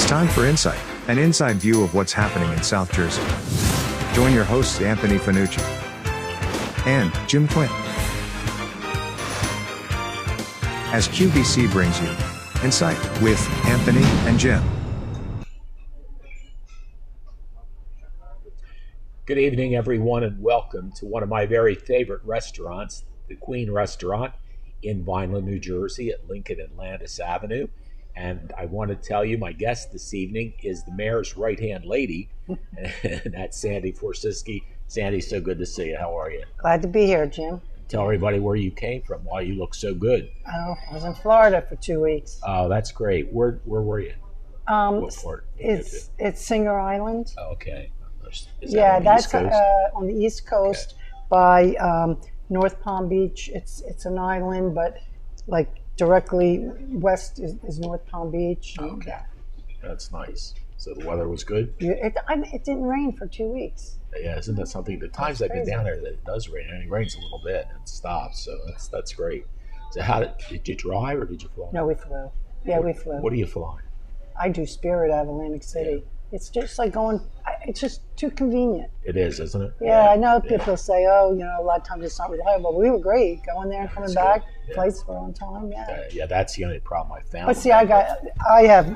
It's time for Insight, an inside view of what's happening in South Jersey. Join your hosts Anthony Fanucci and Jim Quinn as QVC brings you Insight with Anthony and Jim. Good evening, everyone, and welcome to one of my very favorite restaurants, the Quinn restaurant in Vineland, New Jersey at Lincoln and Landis Avenue. And I want to tell you, my guest this evening is the mayor's right-hand lady, and that's Sandy Forosisky. Sandy, so good to see you. How are you? Glad to be here, Jim. Tell everybody where you came from, why you look so good. Oh, I was in Florida for 2 weeks. Oh, that's great. Where were you? What part? It's Singer Island. Oh, okay. That's on the East Coast by North Palm Beach. It's an island, but like directly west is North Palm Beach. Okay, that's nice. So the weather was good? It didn't rain for 2 weeks. Yeah, isn't that something? The times I've been down there that it does rain, and it rains a little bit and it stops, so that's great. So how did you drive or did you fly? No, we flew. Yeah, we flew. What do you fly? I do Spirit out of Atlantic City. Yeah. It's just like it's just too convenient. It is, isn't it? Yeah, I know people say, a lot of times it's not reliable. But we were great going there and coming back. Yeah. Flights were on time, yeah, that's the only problem I found. But see, I have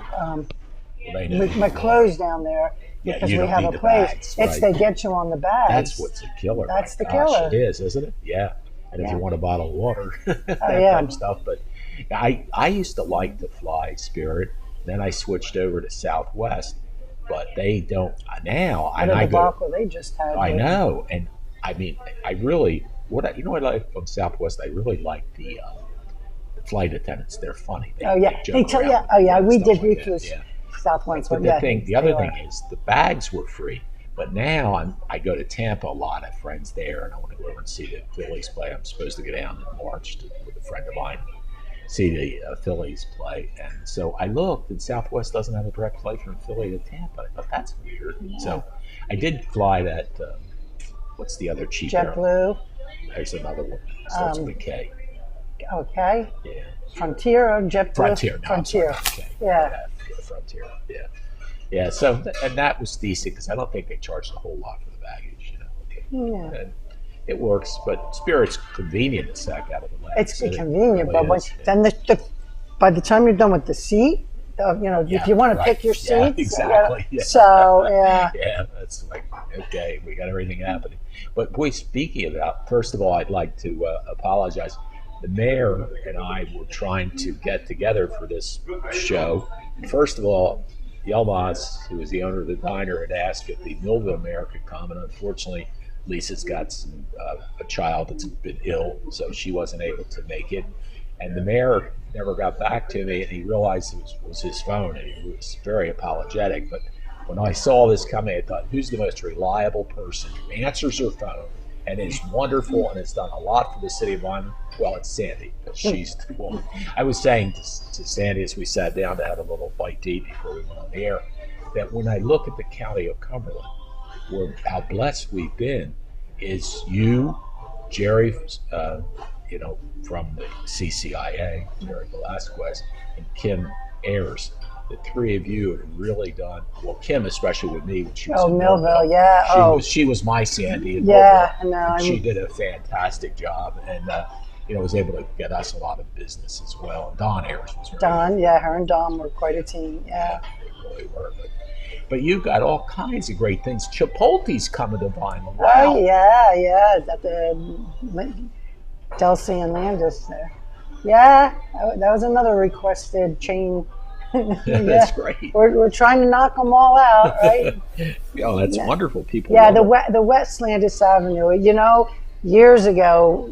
my clothes down there because we have a place. Bags, right? They get you on the bags. That's what's a killer. That's the killer. It is, isn't it? Yeah. And if you want a bottle of water, that type of stuff. But I used to like to fly Spirit. Then I switched over to Southwest. But they don't now. And I go. They just had. I know, and I mean, I really what I like from Southwest. I really like the flight attendants. They're funny. They tell you. We did. We flew Southwest. But the other thing is the bags were free. But now I go to Tampa a lot. I have friends there, and I want to go over and see the Phillies play. I'm supposed to go down in March with a friend of mine. See the Phillies play, and so I looked, and Southwest doesn't have a direct flight from Philly to Tampa. I thought that's weird. Yeah. So I did fly that. What's the other cheap JetBlue? There's another one. Starts with a K. Okay. Yeah. Frontier or JetBlue? Frontier. No, Frontier. Okay. Yeah. Frontier. Yeah. Yeah. So and that was decent because I don't think they charged a whole lot for the baggage. Yeah. And it works, but Spirit's convenient to sack out of the way. It's convenient, but then by the time you're done with the seat, if you want to pick your seats, exactly. So yeah, that's like okay, we got everything happening. But boy, speaking about, first of all, I'd like to apologize. The mayor and I were trying to get together for this show. First of all, Yilmaz, who was the owner of the diner, had asked if the Millville mayor could come, and unfortunately, Lisa's got a child that's been ill, so she wasn't able to make it. And the mayor never got back to me, and he realized it was his phone, and he was very apologetic. But when I saw this coming, I thought, who's the most reliable person who answers her phone and is wonderful and has done a lot for the city of Vineland? Well, it's Sandy. She's the woman. I was saying to Sandy as we sat down to have a little bite to eat before we went on the air, that when I look at the county of Cumberland, how blessed we've been is you, Jerry, from the CCIA, Jerry Velasquez, and Kim Ayers. The three of you have really done well. Kim, especially with me, when she was in Millville, yeah. She was my Sandy. She did a fantastic job, and was able to get us a lot of business as well. And Don Ayers was very her and Don were quite a team. Yeah, they really were. But you've got all kinds of great things. Chipotle's coming to Vineland. Wow. Oh, yeah. At the Delsey and Landis there. Yeah, that was another requested chain. That's great. We're trying to knock them all out, right? That's wonderful. People. Yeah, the West Landis Avenue. Years ago,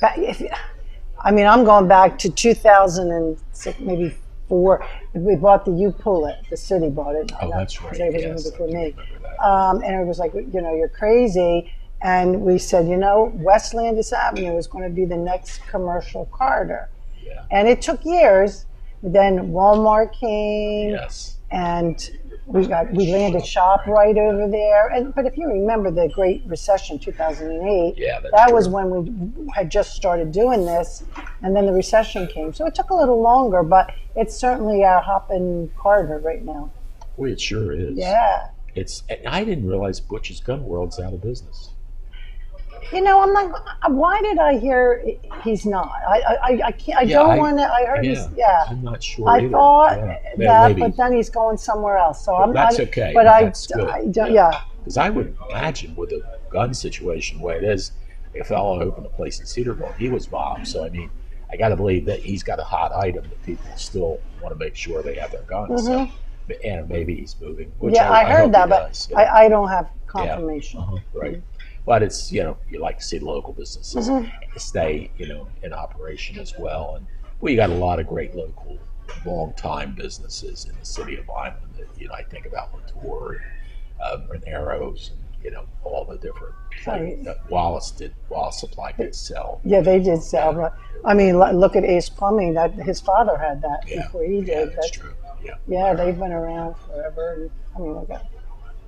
I'm going back to 2006, maybe 4. We bought the U Pullet. The city bought it. Oh, that's right. It was before me. And it was like, you're crazy. And we said, West Landis Avenue is going to be the next commercial corridor. Yeah. And it took years. Then Walmart came. Yes. And We landed shop right over there. But if you remember the Great Recession, 2008, Yeah, that's that true. was when we had just started doing this, and then the recession came. So it took a little longer, but it's certainly our hopping corridor right now. Boy, it sure is. Yeah. And I didn't realize Butch's Gun World's out of business. You know, I'm like, why did I hear he's not? I can't. I don't want to. I heard he's. Yeah. I'm not sure. I either. thought that, maybe. but then he's going somewhere else. So That's okay. But That's good. I don't. Yeah. Because I would imagine with the gun situation the way it is, a fellow opened a place in Cedarville, he was bombed. So I mean, I got to believe that he's got a hot item that people still want to make sure they have their guns. So, and maybe he's moving. Which I heard that, but does, I don't have confirmation. Right. But it's, you like to see the local businesses stay, in operation as well. And we got a lot of great local, long-time businesses in the city of Vineland that, I think about Latour and Renero's and, all the different, Wallace Supply did sell. Yeah, they did sell. But, I mean, look at Ace Plumbing. That his father had that before he did. Yeah, that's true. Yeah, they've been around forever. And, I mean, look at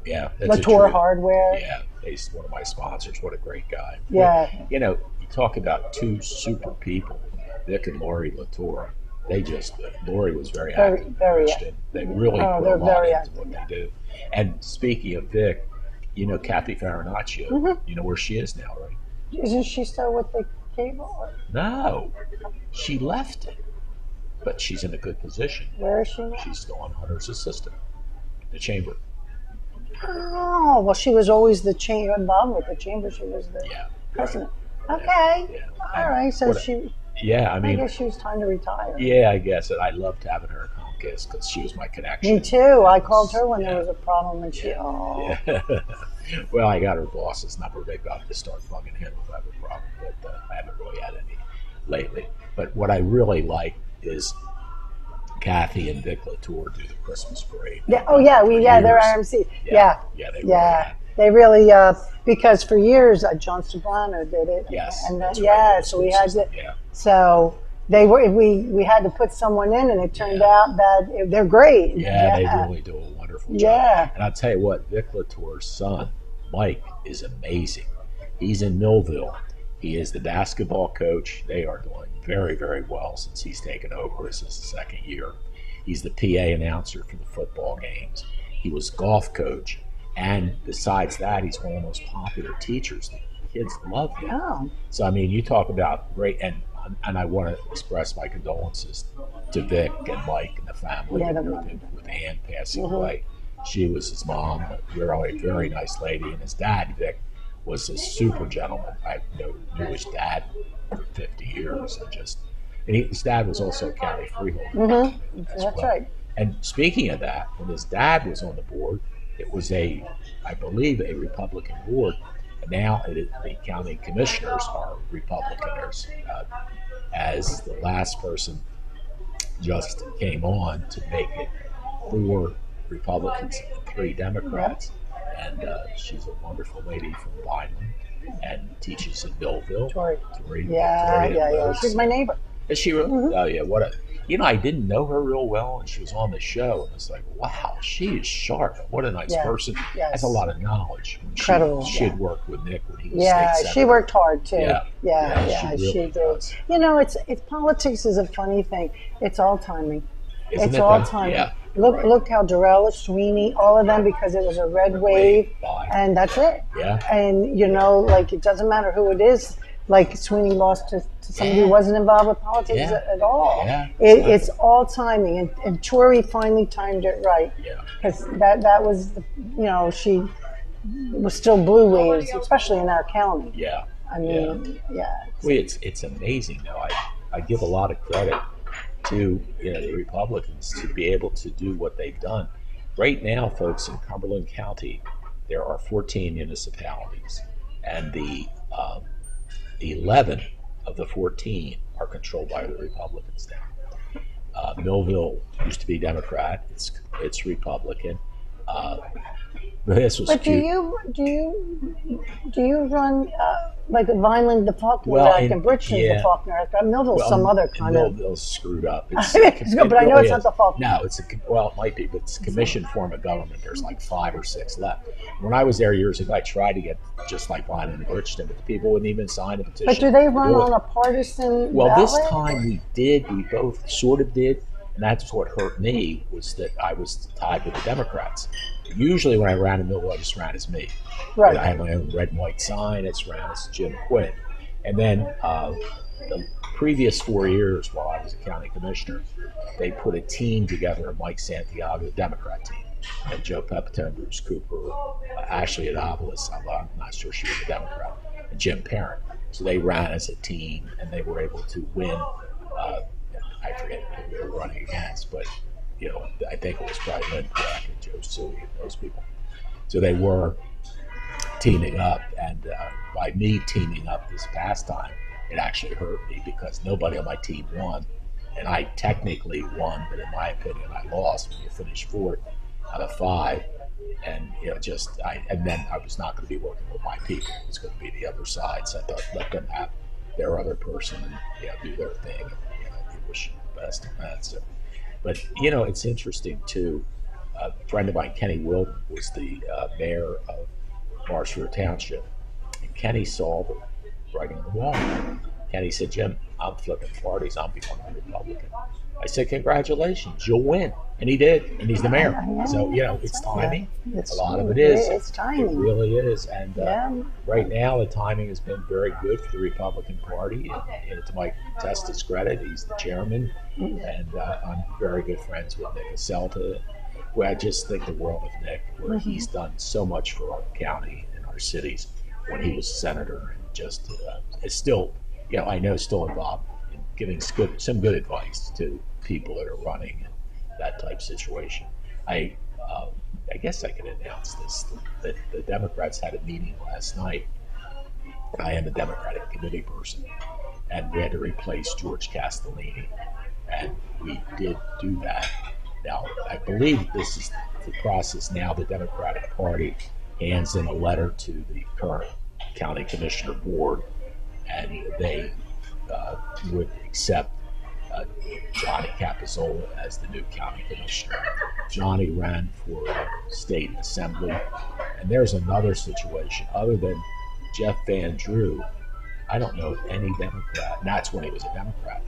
that's Latour Hardware. Yeah, he's one of my sponsors. What a great guy. Yeah. You talk about two super people, Vic and Lori Latour. Lori was very active. Very active. They really put a they're lot very into active. what they do. And speaking of Vic, Kathy Farinaccio, you know where she is now, right? Isn't she still with the cable? No, she left it. But she's in a good position. Where is she now? She's still on Hunter's assistant, the chamber. Oh, well, she was always involved with the chamber. She was the president. Okay. Yeah. All right. So I mean, I guess she was time to retire. Yeah, I guess. And I loved having her at Comcast because she was my connection. Me too. I called her when there was a problem, and she. Well, I got her boss's number. Maybe I'll just start bugging him if I have a problem. But I haven't really had any lately. But what I really like is Kathy and Vic Latour do the Christmas parade. Yeah. Oh, yeah. They're RMC. Yeah. They really, because for years John Sobrano did it. Yes. And right. So we had to. Yeah. So we had to put someone in, and it turned out that they're great. Yeah, they really do a wonderful job. Yeah. And I'll tell you what, Vic Latour's son, Mike, is amazing. He's in Millville. He is the basketball coach. They are doing very, very well since he's taken over. This is the second year. He's the PA announcer for the football games. He was golf coach. And besides that, he's one of the most popular teachers. The kids love him. Oh. So, I mean, you talk about great, and I want to express my condolences to Vic and Mike and the family with Ann passing away. She was his mom, a very, very nice lady, and his dad, Vic, was a super gentleman. I knew his dad for 50 years. And his dad was also a county freeholder. That's right. And speaking of that, when his dad was on the board, it was I believe, a Republican board. And now the county commissioners are Republicaners. As the last person just came on to make it 4 Republicans and 3 Democrats. And she's a wonderful lady from Vineland and teaches in Millville. Tori. Yeah. She's my neighbor. Is she really? Oh, yeah. I didn't know her real well, and she was on the show, and it's like, wow, she is sharp. What a nice person. Yes. Has a lot of knowledge. Incredible. She had worked with Nick when he was state senator. She worked hard, too. She did. Does. It's politics is a funny thing. It's all timing. Isn't it's all timing. Yeah. Look how Durrell, Sweeney, all of them, because it was a red wave, and that's it. Yeah. And, it doesn't matter who it is. Like Sweeney lost to somebody who wasn't involved with politics at all. Yeah, it's all timing, and Tori finally timed it right. Yeah. Because that was, she was still blue waves, especially in our county. Yeah. I mean, Well, it's amazing, though. I give a lot of credit to the Republicans to be able to do what they've done. Right now, folks, in Cumberland County, there are 14 municipalities, and the 11 of the 14 are controlled by the Republicans now. Millville used to be Democrat; it's Republican. But this was. But do you run like Vineland, the Faulkner Act, and Bridgeton's the Faulkner Act. Millville's some other kind of. Millville's screwed up. It's good, but I know it's not the Faulkner. No, it might be, but it's a commissioned form of government. There's like 5 or 6 left. When I was there years ago, I tried to get just like Vineland and Bridgeton, but the people wouldn't even sign a petition. But do they run on a partisan Well, ballot? this time we did. We both sort of did. And that's what hurt me, was that I was tied with the Democrats. Usually when I ran in Millville, I just ran as me. Right. I had my own red and white sign. It's ran as Jim Quinn. And then the previous 4 years while I was a county commissioner, they put a team together, Mike Santiago, the Democrat team, and Joe Pepitone, Bruce Cooper, Ashley Adopolis, I'm not sure she was a Democrat, and Jim Parent. So they ran as a team, and they were able to win. I forget who they were running against, but I think it was probably Lynn Black and Joe Suey and those people. So they were teaming up, and by me teaming up this past time, it actually hurt me because nobody on my team won, and I technically won, but in my opinion, I lost when you finish 4th out of 5, and and then I was not going to be working with my people. It was going to be the other side, so I thought let them have their other person and do their thing. Wish the best on that. So, but it's interesting too. A friend of mine, Kenny Wilton, was the mayor of Marshfield Township, and Kenny saw the writing on the wall. Kenny said, "Jim, I'm flipping parties. I'm becoming a Republican." I said, "Congratulations, you'll win," and he did, and he's the mayor. So it's timing. A lot of it is. It's timing. It really is, and right now the timing has been very good for the Republican Party. And to Mike Testa's credit, he's the chairman, and I'm very good friends with Nick Aselta, who I just think the world of Nick, where he's done so much for our county and our cities when he was senator, and just is still, I know, still involved in giving some good advice to people that are running and that type situation. I guess I could announce this, that the Democrats had a meeting last night. I am a Democratic committee person, and we had to replace George Castellini, and we did do that. Now, I believe this is the process now. The Democratic Party hands in a letter to the current county commissioner board, and they would accept Johnny Capizola as the new county commissioner. Johnny ran for state assembly, and there's another situation. Other than Jeff Van Drew, I don't know any Democrat, and that's when he was a Democrat.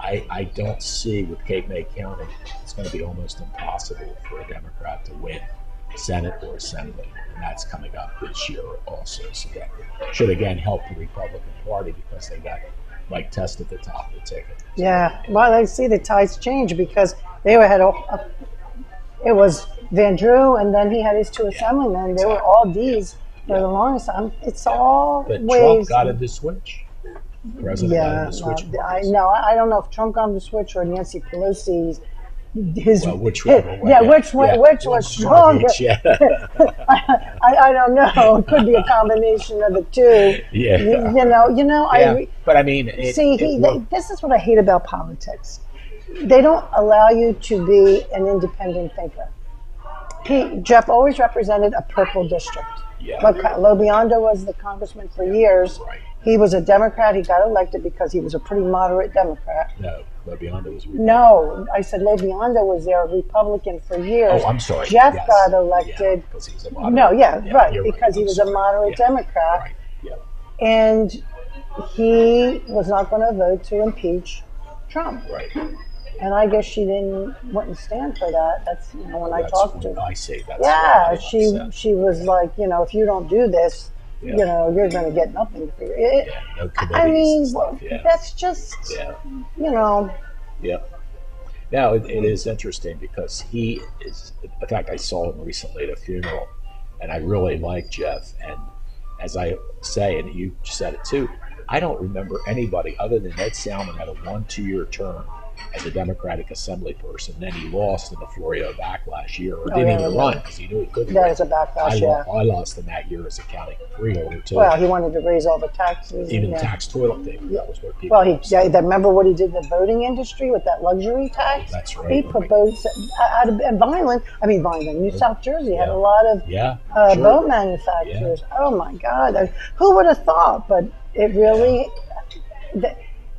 I don't see with Cape May County, it's going to be almost impossible for a Democrat to win Senate or Assembly, and that's coming up this year also. So that should again help the Republican Party because they got Mike Testa at the top of the ticket. Yeah, well, I see the tides change because they had it was Van Drew, and then he had his 2 assemblymen. They were all D's for the longest time. It's all but ways. Trump got him to switch. President got him to switch. I don't know if Trump got him to switch or Nancy Pelosi. Which was stronger? I don't know. It could be a combination of the two. Yeah. But I mean, this is what I hate about politics. They don't allow you to be an independent thinker. Jeff always represented a purple district. Yeah. Lobiondo was the congressman for years. Right. He was a Democrat. He got elected because he was a pretty moderate Democrat. No, Lobiondo was Republican. No, I said Lobiondo was there, Republican for years. Oh, I'm sorry. Jeff got elected. Because he was a moderate. Because he was a moderate Democrat. Right. Yeah. And he was not going to vote to impeach Trump. Right. And I guess she wouldn't stand for that. That's when I talked to her. I say that's she was like, if you don't do this, you're going to get nothing for it. No committees and stuff, that's just, Yeah. Now, it is interesting because he is, in fact, I saw him recently at a funeral, and I really like Jeff. And as I say, and you said it too, I don't remember anybody other than Ed Salmon had a 1-2 year term as a Democratic Assembly person. Then he lost in the Florio backlash year, or didn't even run because he knew he couldn't. That was a backlash, I lost in that year as a county freeholder too. Well, he wanted to raise all the taxes. Even tax toilet paper. That was what people. Well, remember what he did in the boating industry with that luxury tax? That's right. He put boats out of Vineland. New South Jersey had a lot of boat manufacturers. Yeah. Oh my God, who would have thought? But it really.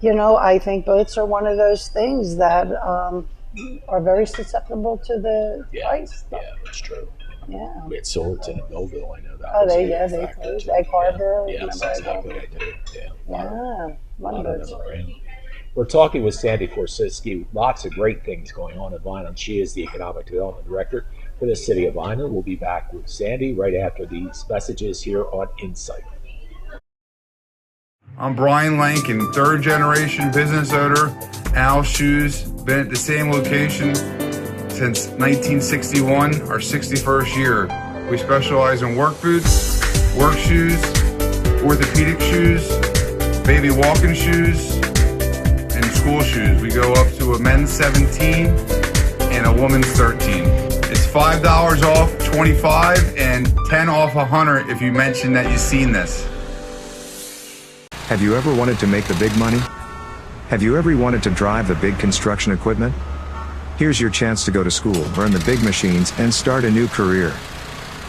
I think boats are one of those things that are very susceptible to the price stuff. Yeah, that's true. Yeah. We had Silverton and Millville, I know that. Oh, they closed. Egg Harbor. Yeah, that's exactly what I did. Yeah. A lot of boats. We're talking with Sandy Forosisky. Lots of great things going on at Vineland. She is the Economic Development Director for the City of Vineland. We'll be back with Sandy right after these messages here on Insight. I'm Brian Lankin, third generation business owner, Al Shoes. Been at the same location since 1961, our 61st year. We specialize in work boots, work shoes, orthopedic shoes, baby walking shoes, and school shoes. We go up to a men's 17 and a woman's 13. It's $5 off 25 and 10 off 100 if you mention that you've seen this. Have you ever wanted to make the big money? Have you ever wanted to drive the big construction equipment? Here's your chance to go to school, learn the big machines, and start a new career.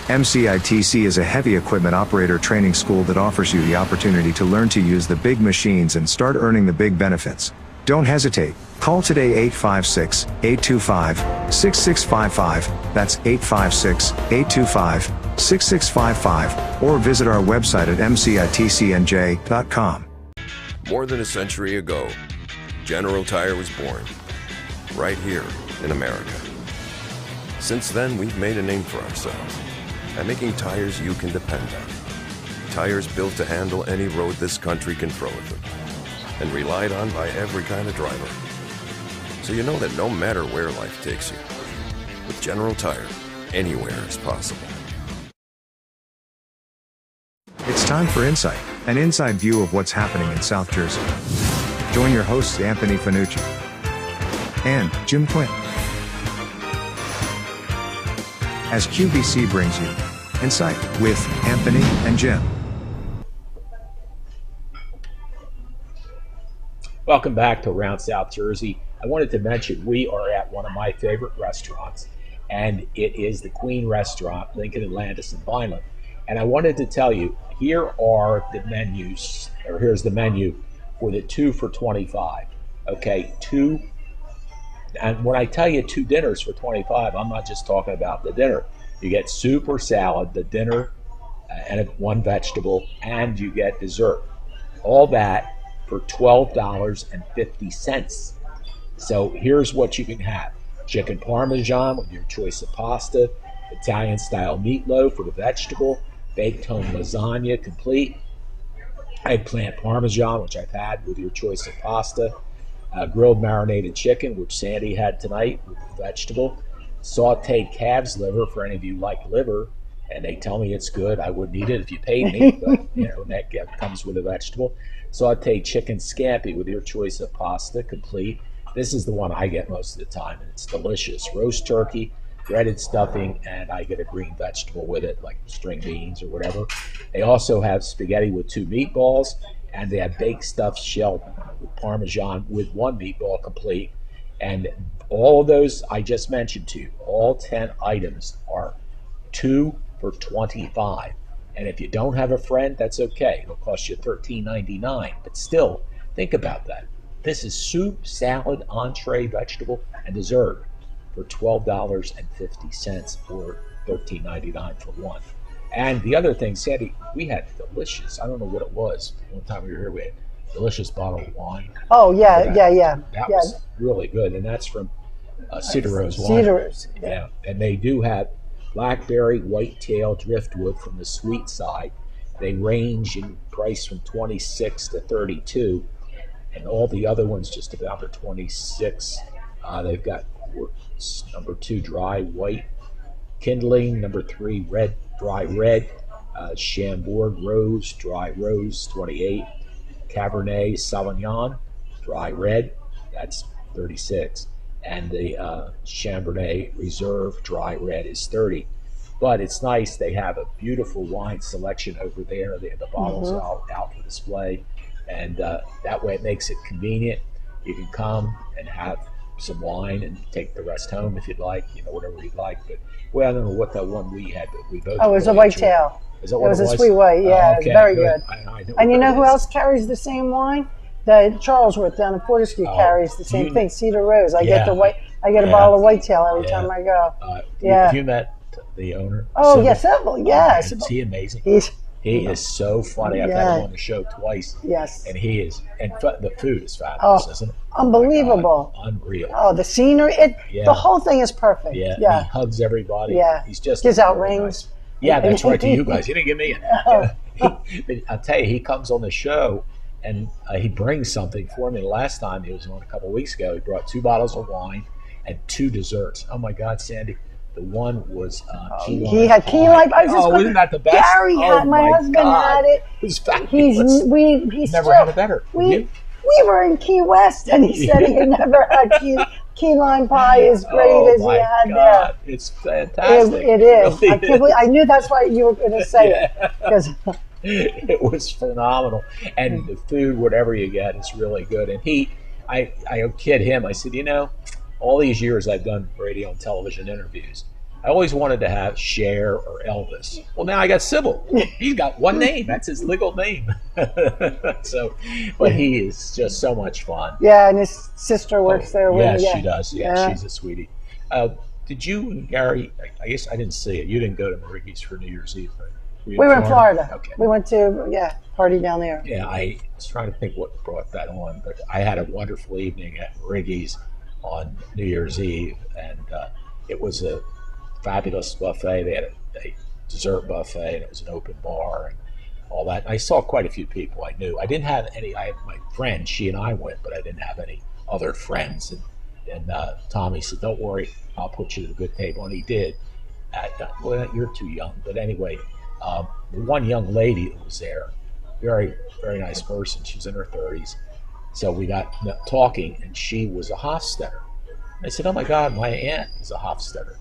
MCITC is a heavy equipment operator training school that offers you the opportunity to learn to use the big machines and start earning the big benefits. Don't hesitate. Call today 856-825-6655. That's 856-825-6655. Or visit our website at mcitcnj.com. More than a century ago, General Tire was born, right here in America. Since then, we've made a name for ourselves by making tires you can depend on. Tires built to handle any road this country can throw at them, and relied on by every kind of driver. So you know that no matter where life takes you, with General Tire, anywhere is possible. It's time for Insight, an inside view of what's happening in South Jersey. Join your hosts Anthony Fanucci and Jim Quinn as QVC brings you Insight with Anthony and Jim. Welcome back to Around South Jersey. I wanted to mention we are at one of my favorite restaurants, and it is the Quinn restaurant, Lincoln Atlantis in Vineland. And I wanted to tell you, here are the menus, or here's the menu for the 2 for $25. Okay, and when I tell you 2 dinners for $25, I'm not just talking about the dinner. You get soup or salad, the dinner, and 1 vegetable, and you get dessert. All that for $12.50. So here's what you can have. Chicken Parmesan with your choice of pasta, Italian style meatloaf with a vegetable, baked home lasagna complete, eggplant Parmesan, which I've had with your choice of pasta, grilled marinated chicken, which Sandy had tonight with the vegetable, sauteed calf's liver for any of you like liver, and they tell me it's good. I wouldn't eat it if you paid me, but that comes with a vegetable. Sauteed chicken scampi with your choice of pasta complete. This is the one I get most of the time, and it's delicious. Roast turkey, breaded stuffing, and I get a green vegetable with it, like string beans or whatever. They also have spaghetti with 2 meatballs, and they have baked stuffed shell with Parmesan with 1 meatball complete. And all of those I just mentioned to you, all 10 items are 2 for $25. And if you don't have a friend, that's okay. It'll cost you $13.99. But still, think about that. This is soup, salad, entree, vegetable, and dessert for $12.50 or $13.99 for 1. And the other thing, Sandy, we had delicious, I don't know what it was. One time we were here, we had a delicious bottle of wine. Oh, yeah. That was really good. And that's from Cedar Rose Wine. Cedar Rose. Yeah. And they do have blackberry, whitetail, driftwood from the sweet side. They range in price from $26 to $32, and all the other ones just about for $26. They've got number 2 dry white kindling, number 3 red dry red, Chambord rose dry rose 28, Cabernet Sauvignon dry red, that's 36, and the Chambernay Reserve Dry Red is 30. But it's nice. They have a beautiful wine selection over there. They have the bottles out for display, and that way it makes it convenient. You can come and have some wine and take the rest home if you'd like, whatever you'd like. But well, I don't know what that one we had, but we both. Oh, it was really a white enjoyed. tail. Is that It what was it a was? sweet white. Yeah, okay, very good. I know And you what know it who is. else carries the same wine? The Charlesworth down in Fortescue carries the same thing. Cedar Rose. I get the white. I get a bottle of whitetail every time I go. Have you met the owner? Oh Sybil? yes, Sybil, yes. Is he amazing? He is so funny. I've had him on the show twice. Yes. And he is, and the food is fabulous, isn't it? Unbelievable. Oh my God, unreal. Oh, the scenery. The whole thing is perfect. Yeah. Yeah. He hugs everybody. Yeah. He's just gives out very rings. nice. Yeah, that's right, to you guys. He didn't give me it. I'll tell you, he comes on the show and he brings something for me. The last time he was on a couple of weeks ago, he brought 2 bottles of wine and 2 desserts. Oh my God, Sandy. The one was key lime. He had key lime. Isn't that the best? Gary had, my husband had it. It was fabulous. He's never had it better. We were in Key West, and he said he had never had key lime pie as great as he had there. It's fantastic. It is. Really I can't believe. I knew that's why you were going to say it, because it was phenomenal. And the food, whatever you get, is really good. And I kid him. I said, all these years I've done radio and television interviews, I always wanted to have Cher or Elvis. Well, now I got Sybil. He's got one name. That's his legal name. But he is just so much fun. Yeah, and his sister works there with him. Yes, she does. Yeah, she's a sweetie. Did you, Gary, I guess I didn't see it. You didn't go to Mariggy's for New Year's Eve, right? We were in Florida. Okay. We went to, party down there. Yeah, I was trying to think what brought that on, but I had a wonderful evening at Mariggy's on New Year's Eve, and it was a fabulous buffet. They had a dessert buffet, and it was an open bar and all that. And I saw quite a few people I knew. I didn't have any. I had my friend, she and I went, but I didn't have any other friends. And Tommy said, "Don't worry, I'll put you at a good table," and he did. Well, you're too young, but anyway, the one young lady that was there, very, very nice person. She was in her 30s. So we got talking, and she was a Hofstetter. I said, "Oh my God, my aunt is a Hofstetter."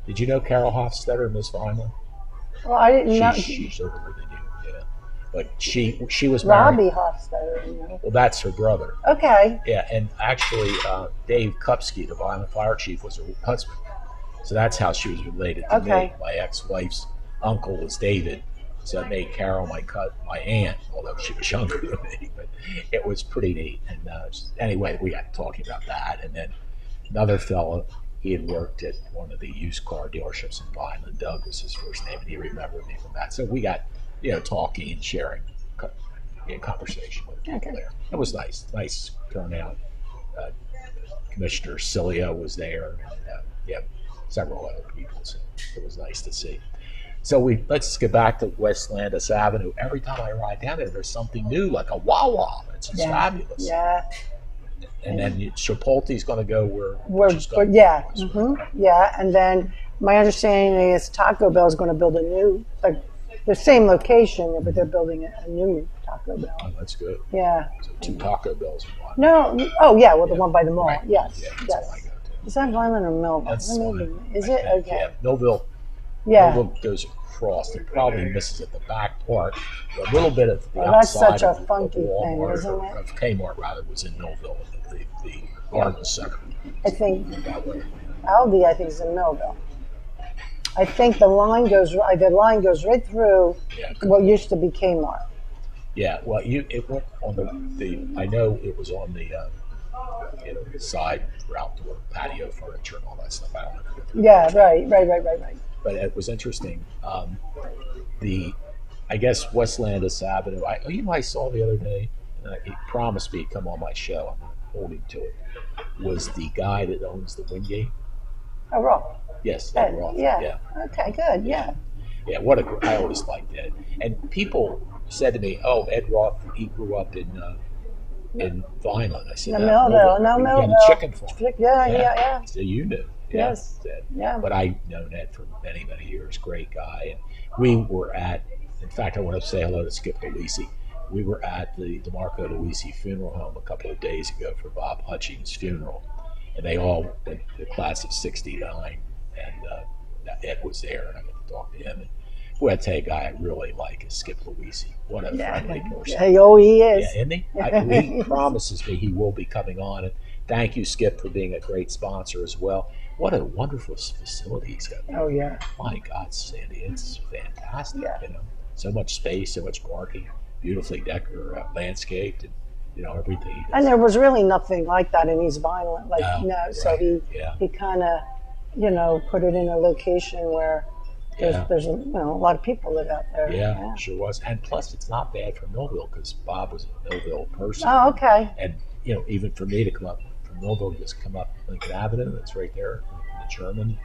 Did you know Carol Hofstetter, Miss Vineland? Well, I didn't know. She's older than you, yeah. But she was married. Robbie Hofstetter, Well, that's her brother. Okay. Yeah, and actually, Dave Kupsky, the Vineland fire chief, was her husband. So that's how she was related to me. My ex-wife's uncle was David. So it made Carol my aunt, although she was younger than me. But it was pretty neat. And anyway, we got talking about that. And then another fellow, he had worked at one of the used car dealerships in Vineland. Doug was his first name, and he remembered me from that. So we got, talking and sharing conversation with people there. It was nice turnout. Commissioner Cilio was there, and several other people. So it was nice to see. So let's get back to West Landis Avenue. Every time I ride down there, there's something new, like a Wawa. It's just fabulous. Yeah. And then Chipotle's going to go Yeah, and then my understanding is Taco Bell is going to build a new, the same location, but they're building a new Taco Bell. Oh, that's good. Yeah. So 2 Taco Bells in one. No, the one by the mall. Right. Yes. Yeah, that's yes. what I go to. Is that Vineland or Millville? That's Is it? Okay. Yeah, Millville. Yeah. Millville goes across. It probably misses at the back part. A little bit of the that's outside such a of funky Walmart, thing, isn't it? Of Kmart, rather, was in Millville, the garden center. I think That way. Aldi, I think, is in Millville. I think the line goes right through what used to be Kmart. Yeah, well, it went on the I know it was on the side for outdoor patio furniture and all that stuff. I don't know. Yeah, right. But it was interesting. I guess West Landis Avenue. I saw the other day, and he promised me he'd come on my show. I'm holding to it. Was the guy that owns the Wingate? Oh, Roth. Yes, Ed Roth. Yeah. Okay, good. Yeah. Yeah, I always liked Ed. And people said to me, "Oh, Ed Roth, he grew up in Vineland." I said, Millville. The chicken farm. Yeah. So you knew. Yes. Yeah. But I've known Ed for many, many years. Great guy. And we were in fact, I want to say hello to Skip DeLisi. We were at the DeMarco DeLisi funeral home a couple of days ago for Bob Hutchings' funeral. and they all went to the class of '69, and Ed was there, and I got to talk to him. And boy, I tell you, a guy I really like is Skip Luisi. What a friendly person. Hey, oh, he is. Yeah, isn't he? He promises me he will be coming on. And thank you, Skip, for being a great sponsor as well. What a wonderful facility he's got. Oh, yeah. My God, Sandy, it's fantastic. Yeah. You know, so much space, so much parking, beautifully decorated, landscaped, and everything. He does. And there was really nothing like that in East Vineland, so right. he kind of, put it in a location where there's a lot of people live out there. Yeah, sure was. And plus, it's not bad for Millville because Bob was a Millville person. Oh, okay. And even for me to come up from Millville, just come up Lincoln Avenue, it's right there in the German.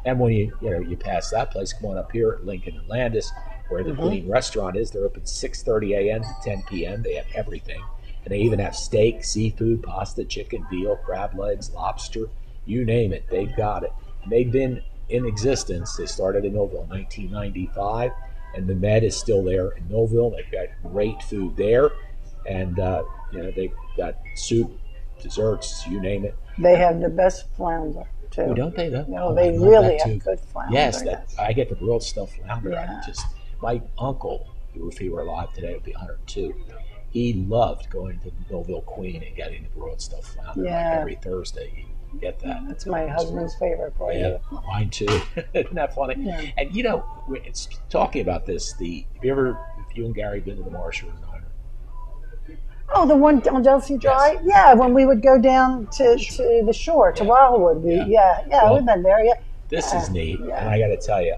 And when you pass that place, come on up here at Lincoln and Landis, where the Queen restaurant is. They're open 6:30 a.m. to 10 p.m. They have everything, and they even have steak, seafood, pasta, chicken, veal, crab legs, lobster, you name it, they've got it. And they've been in existence. They started in Millville in 1995, and the Med is still there in Millville. They've got great food there, and they've got soup, desserts, you name it. They have the best flounder too. Oh, don't they? No, they really have good flounder. Yes, I get the grilled stuffed flounder. Yeah. My uncle, who if he were alive today would be 102. He loved going to the Millville Queen and getting the grilled stuffed flounder. Yeah. Like every Thursday, he'd get that. That's my husband's favorite part. Yeah, mine too. Isn't that funny? Yeah. And it's talking about this. Have you and Gary been to the Marshall Diner? Oh, the one on Delsey Drive? Yes. Yeah, when we would go down to the shore, to Wildwood. Well, we've been there, This is neat. Yeah. And I got to tell you,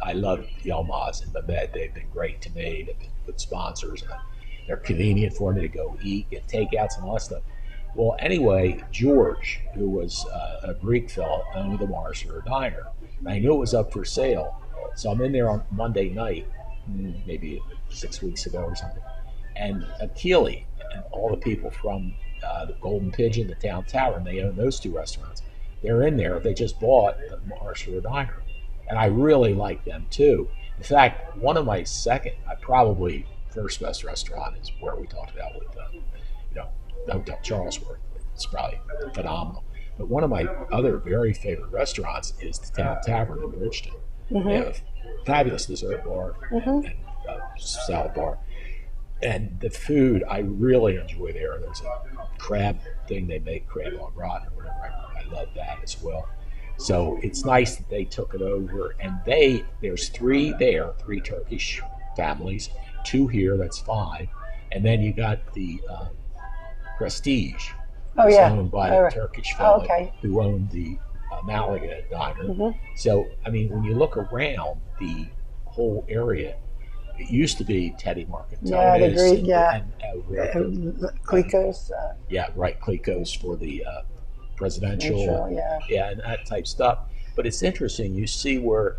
I love Yelmaz and Mehmet. They've been great to me. They've been good sponsors. And they're convenient for me to go eat, get takeouts and all that stuff. Well, anyway, George, who was a Greek fellow, owned the Marshall Diner. And I knew it was up for sale. So I'm in there on Monday night, maybe 6 weeks ago or something. And Akili and all the people from the Golden Pigeon, the Town Tower, and they own those two restaurants. They're in there. They just bought the Marshall Diner. And I really like them too. In fact, one of my probably first best restaurant is where we talked about with, Hotel Charlesworth. It's probably phenomenal. But one of my other very favorite restaurants is the Town Tavern in Bridgeton. They have a fabulous dessert bar and salad bar. And the food I really enjoy there. There's a crab thing they make, crab au gratin or whatever. I love that as well. So it's nice that they took it over. And there's three Turkish families, 2 here, that's 5. And then you got the Prestige. It's owned by a Turkish fellow who owned the Malaga Diner. So, I mean, when you look around the whole area, it used to be Teddy Marcatonis. Yeah, the Greek, And Clico's. Clico's for the presidential. And that type stuff. But it's interesting, you see where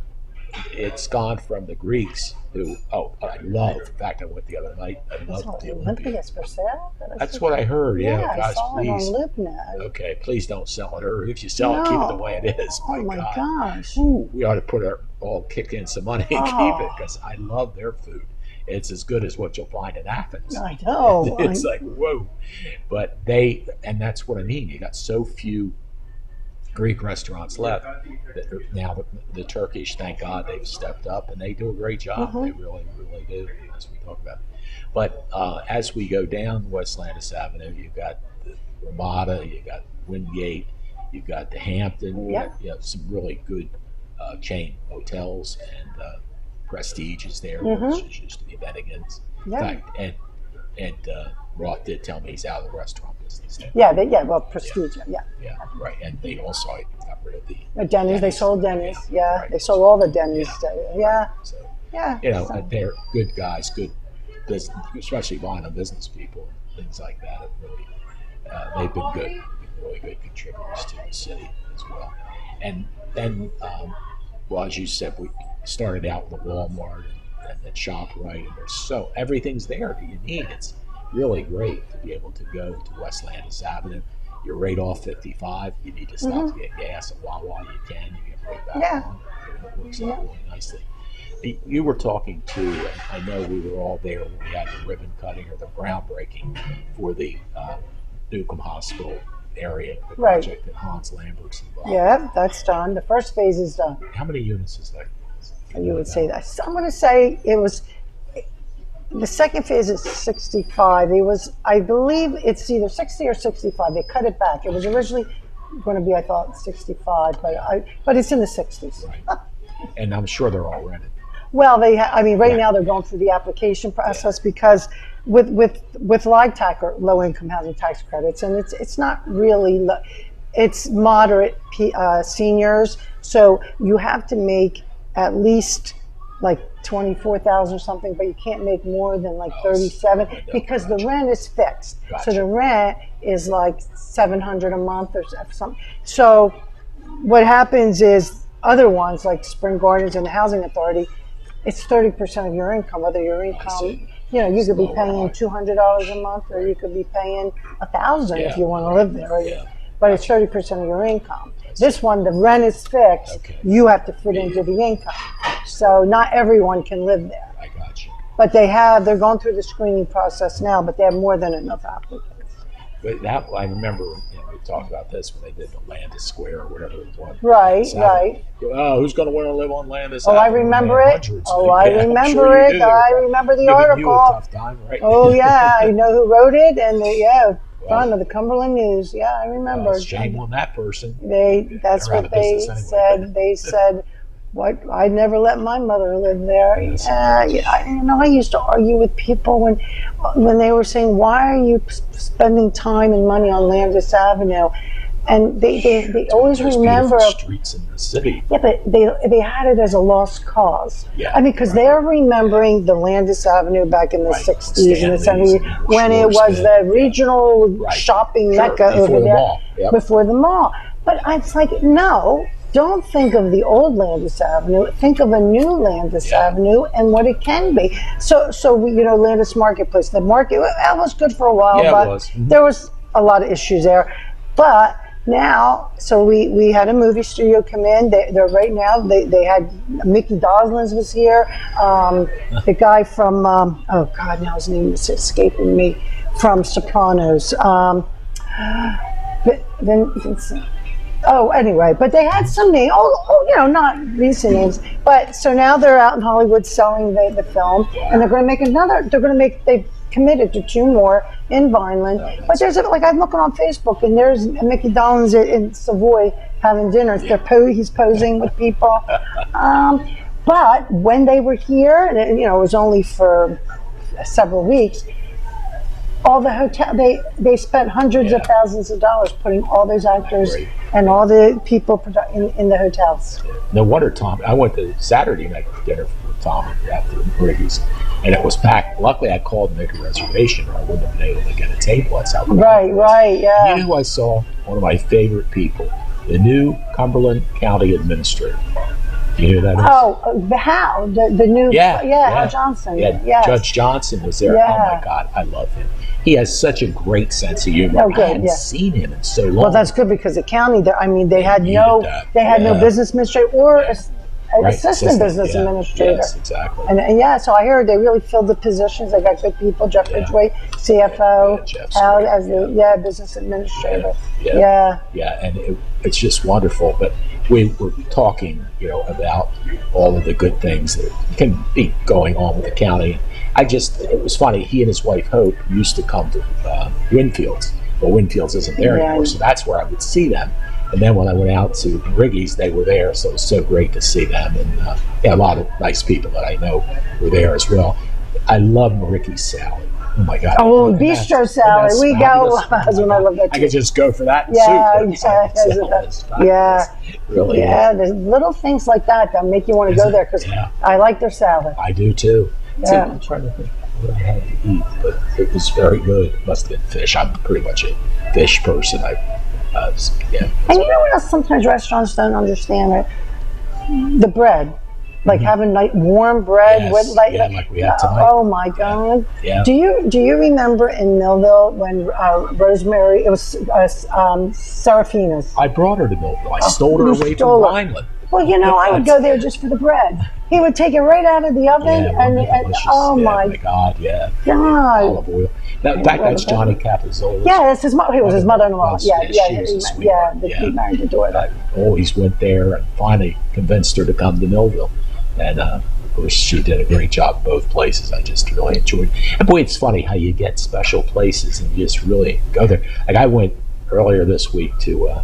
it's gone from the Greeks who, I love, in fact, I went the other night, I love the Olympias. For sale? That's what I heard, I guys, saw please. it on LibNet. Okay, please don't sell it, or if you sell it, keep it the way it is. Oh my gosh. We ought to kick in some money and keep it, because I love their food. It's as good as what you'll find in Athens. I know. It's like, whoa. But and that's what I mean, you got so few Greek restaurants left. Now the Turkish, thank God, they've stepped up and they do a great job. They really, really do, as we talk about. But as we go down West Landis Avenue, you've got the Ramada, you've got Wingate, you've got the Hampton, you have some really good chain hotels, and Prestige is there, which used to be Bennigan's. In fact, Ed Roth did tell me he's out of the restaurant business now. Prestige, Yeah, right. And they also got rid of the Denny's. They sold Denny's. Right. They sold all the Denny's. So, they're good guys, good business, especially vinyl business people, things like that. Really, they've been good. They've been really good contributors to the city as well. And then, as you said, we started out with Walmart and ShopRite, and everything's there that you need. It's really great to be able to go to West Landis Avenue. You're right off 55. You need to stop to get gas at Wawa. You can. You get right back on. It works out really nicely. You were talking to, and I know we were all there when we had the ribbon cutting or the groundbreaking for the Newcomb Hospital area, the Right. project that Hans Lambert's involved. Yeah, that's done. The first phase is done. How many units is that? You would say that. So I'm going to say it was. The second phase is 65. It was, I believe, it's either 60 or 65. They cut it back. It was originally going to be, I thought, 65, but it's in the 60s. Right. And I'm sure they're all rented. Well, I mean, right now they're going through the application process because with LIHTC or low income housing tax credits, and it's not really, it's moderate seniors. So you have to make at least like 24,000 or something, but you can't make more than like 37 because the rent is fixed. So the rent is like $700 a month or something. So what happens is other ones like Spring Gardens and the Housing Authority, it's 30% of your income, whether your income, you know, you could be paying $200 a month or you could be paying $1,000 if you want to live there. But it's 30% of your income. This one, the rent is fixed. You have to fit into the income. So not everyone can live there. I got you. But they're going through the screening process now, but they have more than enough applicants. But that, I remember, we talked about this when they did the Landis Square or whatever it was. Right, right. Oh, who's going to want to live on Landis? Oh, I remember it. Oh, I remember it. I remember the article. You a tough time, right? Oh, yeah. I know who wrote it. And front of the Cumberland News. Yeah, I remember. Shame on that person. That's what they said. They said, "What? I'd never let my mother live there." I used to argue with people when they were saying, "Why are you spending time and money on Landis Avenue?" And they always remember streets in the city. Yeah, but they had it as a lost cause. Yeah, I mean, because they're remembering the Landis Avenue back in the 60s and the 70s when it was the regional shopping mecca over there before the mall. But it's like, no, don't think of the old Landis Avenue. Think of a new Landis Avenue and what it can be. So Landis Marketplace. The market that was good for a while, but there was a lot of issues there. But now, so we had a movie studio come in. They're right now. They had Mickey Doslins was here. The guy from oh God, now his name is escaping me, from Sopranos. Anyway, but they had some names. Not recent names. But so now they're out in Hollywood selling the film, and they're going to make another. They've committed to 2 more in Vineland. But there's I'm looking on Facebook, and there's Mickey Dollins in Savoy having dinner. He's posing with people. But when they were here, and it was only for several weeks, all the hotel they spent hundreds of thousands of dollars putting all those actors and all the people in the hotels. No wonder Tom. I went to Saturday night dinner with Tom after Briggy's, and it was packed. Luckily, I called to make a reservation, or I wouldn't have been able to get a table. That's how right, yeah. You know who I saw? One of my favorite people, the new Cumberland County Administrator. Do you know who that is? Oh, Hal, the new Hal Johnson. Yeah, Judge Johnson was there. Yeah. Oh my God, I love him. He has such a great sense of humor. I hadn't seen him in so long. Well, that's good because the county, they had no business administrator or assistant business administrator. Yes, exactly. And so I heard they really filled the positions. They got good people. Jeff Ridgway, CFO, Hal as the business administrator. Yeah, and it's just wonderful. But we were talking, about all of the good things that can be going on with the county. It was funny, he and his wife Hope used to come to Winfield's. Well, Winfield's isn't there anymore, so that's where I would see them. And then when I went out to Riggy's, they were there, so it was so great to see them. And a lot of nice people that I know were there as well. I love Maricky's salad. Oh my God! Oh, bistro salad. We go. I love that too. I could just go for that. Really. Yeah, there's little things like that make you want to go there because I like their salad. I do too. Yeah. I'm trying to think what I had to eat, but it was very good. It must have been fish. I'm pretty much a fish person. And you know what else? Sometimes restaurants don't understand it. The bread. Like having warm bread with like we have tonight. Oh my God! Yeah. Do you remember in Millville when Rosemary? It was Serafina's. I brought her to Millville. I stole her away from Vineland. Well, I would go there just for the bread. He would take it right out of the oven, and oh my God, yeah. God. Olive oil. In fact, that's Johnny Capizola's. Yeah, that's his mother. He was his mother-in-law. She was a sweetheart. He married the daughter. I always went there and finally convinced her to come to Millville. And of course, she did a great job both places. I just really enjoyed it. And boy, it's funny how you get special places and you just really go there. Like I went earlier this week to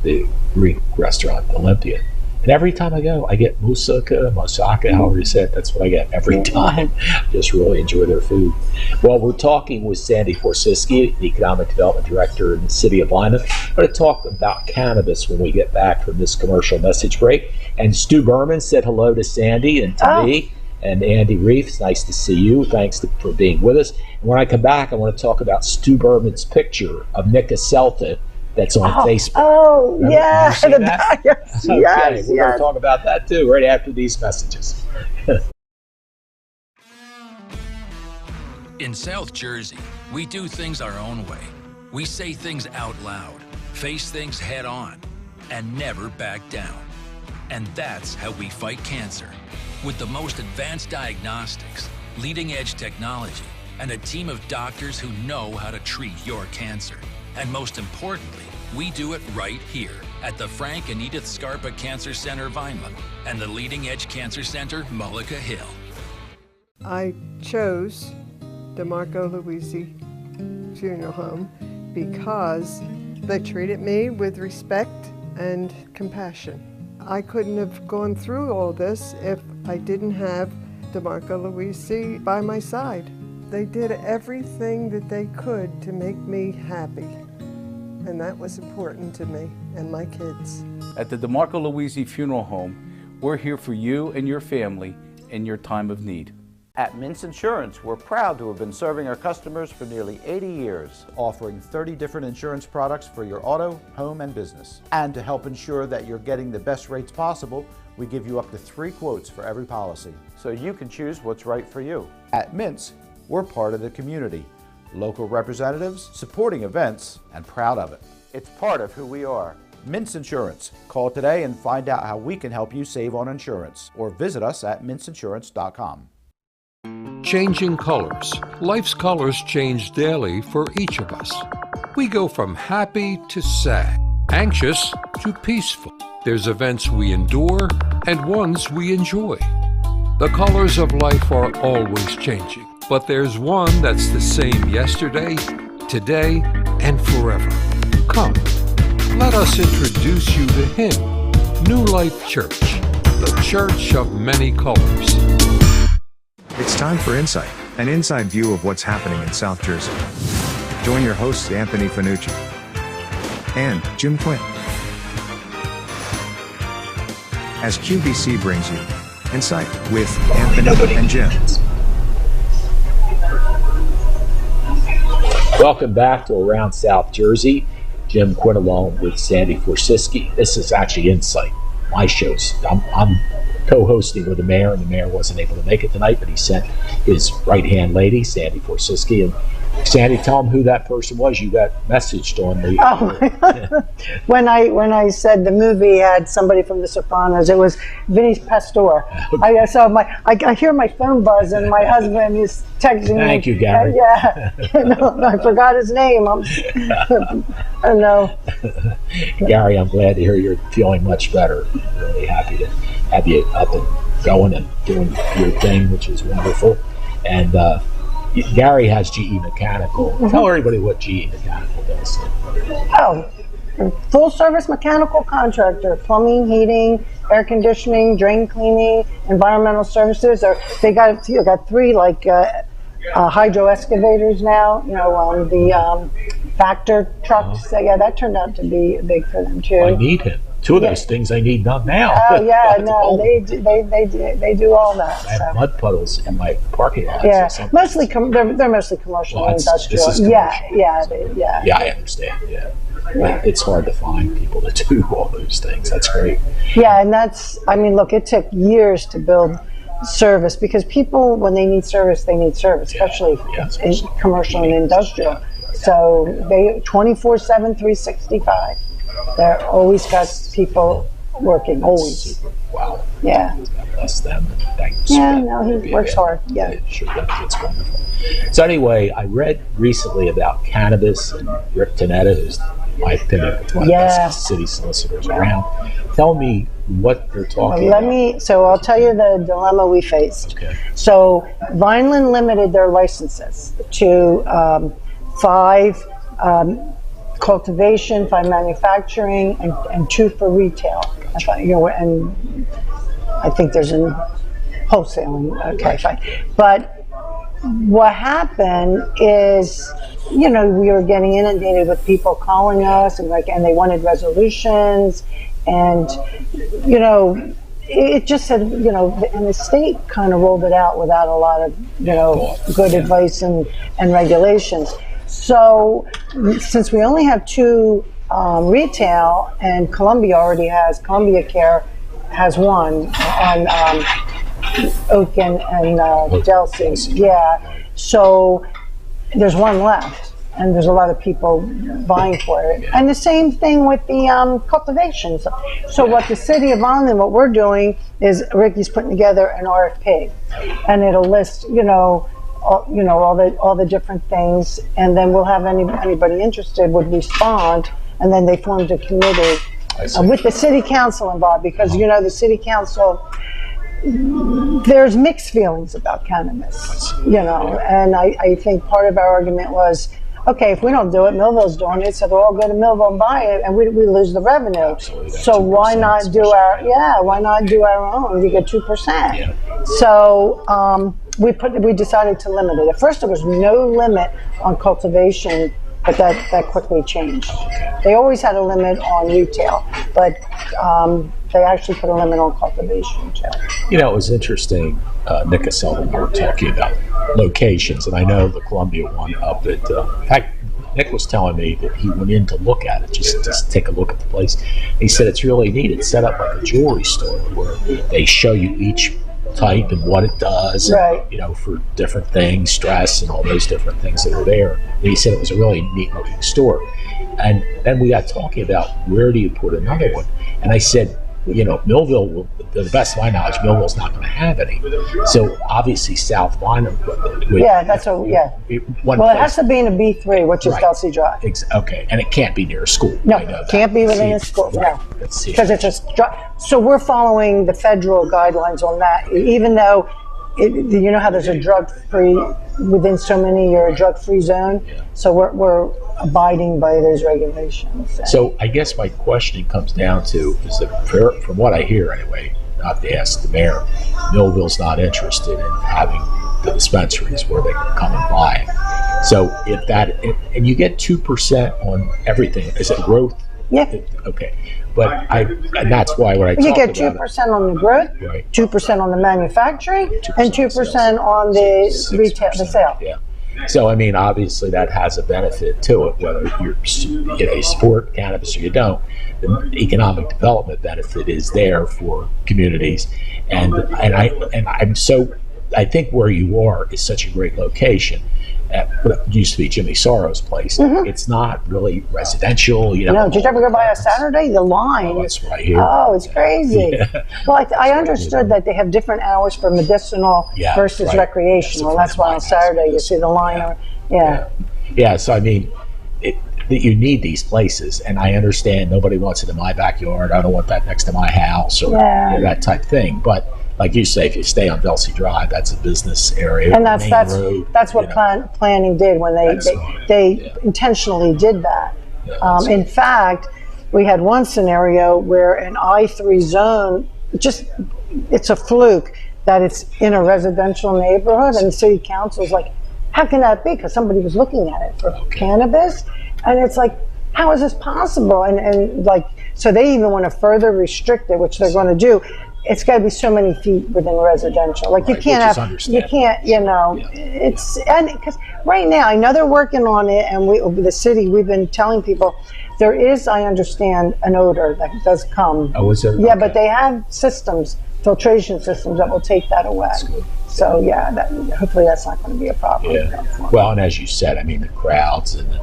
the Greek restaurant, Olympia. And every time I go, I get moussaka, however you say it. That's what I get every time. Just really enjoy their food. Well, we're talking with Sandy Forosisky, the Economic Development Director in the city of Vineland. We're going to talk about cannabis when we get back from this commercial message break. And Stu Berman said hello to Sandy and to me. And Andy Reef, it's nice to see you. Thanks for being with us. And when I come back, I want to talk about Stu Berman's picture of Nick Celta that's on Facebook. Oh, Remember, yeah. you see that? Yes, okay, yes, we're going to talk about that too right after these messages. In South Jersey, we do things our own way. We say things out loud, face things head on, and never back down. And that's how we fight cancer. With the most advanced diagnostics, leading-edge technology, and a team of doctors who know how to treat your cancer. And most importantly, we do it right here at the Frank and Edith Scarpa Cancer Center, Vineland, and the Leading Edge Cancer Center, Mullica Hill. I chose DeMarco Luisi Funeral Home because they treated me with respect and compassion. I couldn't have gone through all this if I didn't have DeMarco Luisi by my side. They did everything that they could to make me happy. And that was important to me and my kids. At the DeMarco Luisi Funeral Home, we're here for you and your family in your time of need. At Mintz Insurance, we're proud to have been serving our customers for nearly 80 years, offering 30 different insurance products for your auto, home, and business. And to help ensure that you're getting the best rates possible, we give you up to 3 quotes for every policy, so you can choose what's right for you. At Mintz, we're part of the community. Local representatives, supporting events, and proud of it. It's part of who we are. Mintz Insurance. Call today and find out how we can help you save on insurance, or visit us at mintzinsurance.com. Changing colors. Life's colors change daily for each of us. We go from happy to sad, anxious to peaceful. There's events we endure and ones we enjoy. The colors of life are always changing. But there's one that's the same yesterday, today, and forever. Come, let us introduce you to him, New Life Church, the church of many colors. It's time for Insight, an inside view of what's happening in South Jersey. Join your hosts Anthony Fanucci and Jim Quinn as QVC brings you Insight with Anthony and Jim. Welcome back to Around South Jersey. Jim Quinn along with Sandy Forosisky. This is actually Insight, my shows. I'm co-hosting with the mayor, and the mayor wasn't able to make it tonight, but he sent his right-hand lady, Sandy Forosisky. And Sandy, tell him who that person was. You got messaged on the... Oh, when I said the movie had somebody from The Sopranos, it was Vinny Pastore. I hear my phone buzz, and my husband is texting me. Thank you, Gary. Yeah, I forgot his name. I know. Gary, I'm glad to hear you're feeling much better. I'm really happy to have you up and going and doing your thing, which is wonderful. And Gary has GE Mechanical. Mm-hmm. Tell everybody what GE Mechanical does. Oh, full service mechanical contractor, plumbing, heating, air conditioning, drain cleaning, environmental services. They got 3 hydro excavators now. The Factor trucks. Yeah, that turned out to be big for them too. I need him. 2 of those things I need done now. Oh yeah, no, they do all that. I have mud puddles in my parking lot. Yeah, mostly they're mostly commercial and industrial. This is commercial. Yeah, I understand. Yeah. But it's hard to find people that do all those things. That's great. Yeah, and look, it took years to build service because people, when they need service, especially in commercial and industrial. So they 24/7, 365. They're always got people working always. Super. Wow. Yeah. God bless them. Thanks. Yeah, no, he works hard. Yeah. It sure does. It's wonderful. So anyway, I read recently about cannabis, and Rick Tanetta, who's my opinion one of the best city solicitors around. Tell me what they're talking about. So I'll tell you the dilemma we faced. Okay. So Vineland limited their licenses to 5 cultivation, 5 manufacturing, and 2 for retail. Gotcha. And I think there's a wholesaling. Okay, fine. But what happened is, we were getting inundated with people calling us and they wanted resolutions, and it just said, and the state kind of rolled it out without a lot of good advice and regulations. So since we only have 2 retail, and Columbia Care has 1 on Oak and Delsey. Yeah. So there's 1 left, and there's a lot of people vying for it. Yeah. And the same thing with the cultivations. So what the city of Vineland, what we're doing is Ricky's putting together an RFP, and it'll list, all the different things, and then we'll have anybody interested would respond, and then they formed a committee with the city council involved, because the city council, there's mixed feelings about cannabis, and I think part of our argument was, okay, if we don't do it, Millville's doing it, so they'll all go to Millville and buy it, and we lose the revenue. Absolutely. So why not do our own? We get 2%. Yeah. So we decided to limit it. At first, there was no limit on cultivation, but that quickly changed. They always had a limit on retail, but they actually put a limit on cultivation too. It was interesting. Nick and Selden were talking about locations, and I know the Columbia one up at. In fact, Nick was telling me that he went in to look at it, just take a look at the place. He said it's really neat. It's set up like a jewelry store where they show you each type and what it does, right. And, for different things, stress and all those different things that are there. And he said it was a really neat looking store. And then we got talking about where do you put another one? And I said, Millville will, to the best of my knowledge, Millville's not going to have any. So obviously South Vineland. It has to be in a B3, which is Delsey Drive. Okay, and it can't be near a school. No, it can't be within a school. Right. No, because it's just. So we're following the federal guidelines on that, even though, how there's a drug-free within so many, you're a drug-free zone. Yeah. So we're abiding by those regulations. So I guess my question comes down to is that, from what I hear anyway, not to ask the mayor, Millville's not interested in having the dispensaries where they can come and buy it. So and you get 2% on everything. Is it growth? Yeah. Okay. But and that's why when I talk about it. You get 2% on the growth, right. 2% on the manufacturing, and 2% on the retail, the sale. Yeah. So obviously that has a benefit to it, whether you support cannabis or you don't. The economic development benefit is there for communities, and I think where you are is such a great location. At what used to be Jimmy Sorrow's place. Mm-hmm. It's not really residential. No, did you ever go by on Saturday? The line. Oh, it's right here. Oh, it's crazy. Yeah. Well, I understood that they have different hours for medicinal versus recreational. That's why on Saturday you see the line. Yeah. So that you need these places, and I understand nobody wants it in my backyard. I don't want that next to my house or that type of thing. But like you say, if you stay on Delsey Drive, that's a business area. And that's what planning did when they intentionally did that. In fact, we had one scenario where an I-3 zone, it's a fluke that it's in a residential neighborhood, and the city council's like, how can that be? Because somebody was looking at it for cannabis, and it's like, how is this possible? And so they even want to further restrict it, which they're going to do. It's got to be so many feet within residential. You can't because right now, I know they're working on it, and the city, we've been telling people, there is, I understand, an odor that does come. Oh, is there? Yeah, okay. But they have filtration systems that will take that away. So hopefully that's not going to be a problem. Yeah. Well, and as you said, the crowds and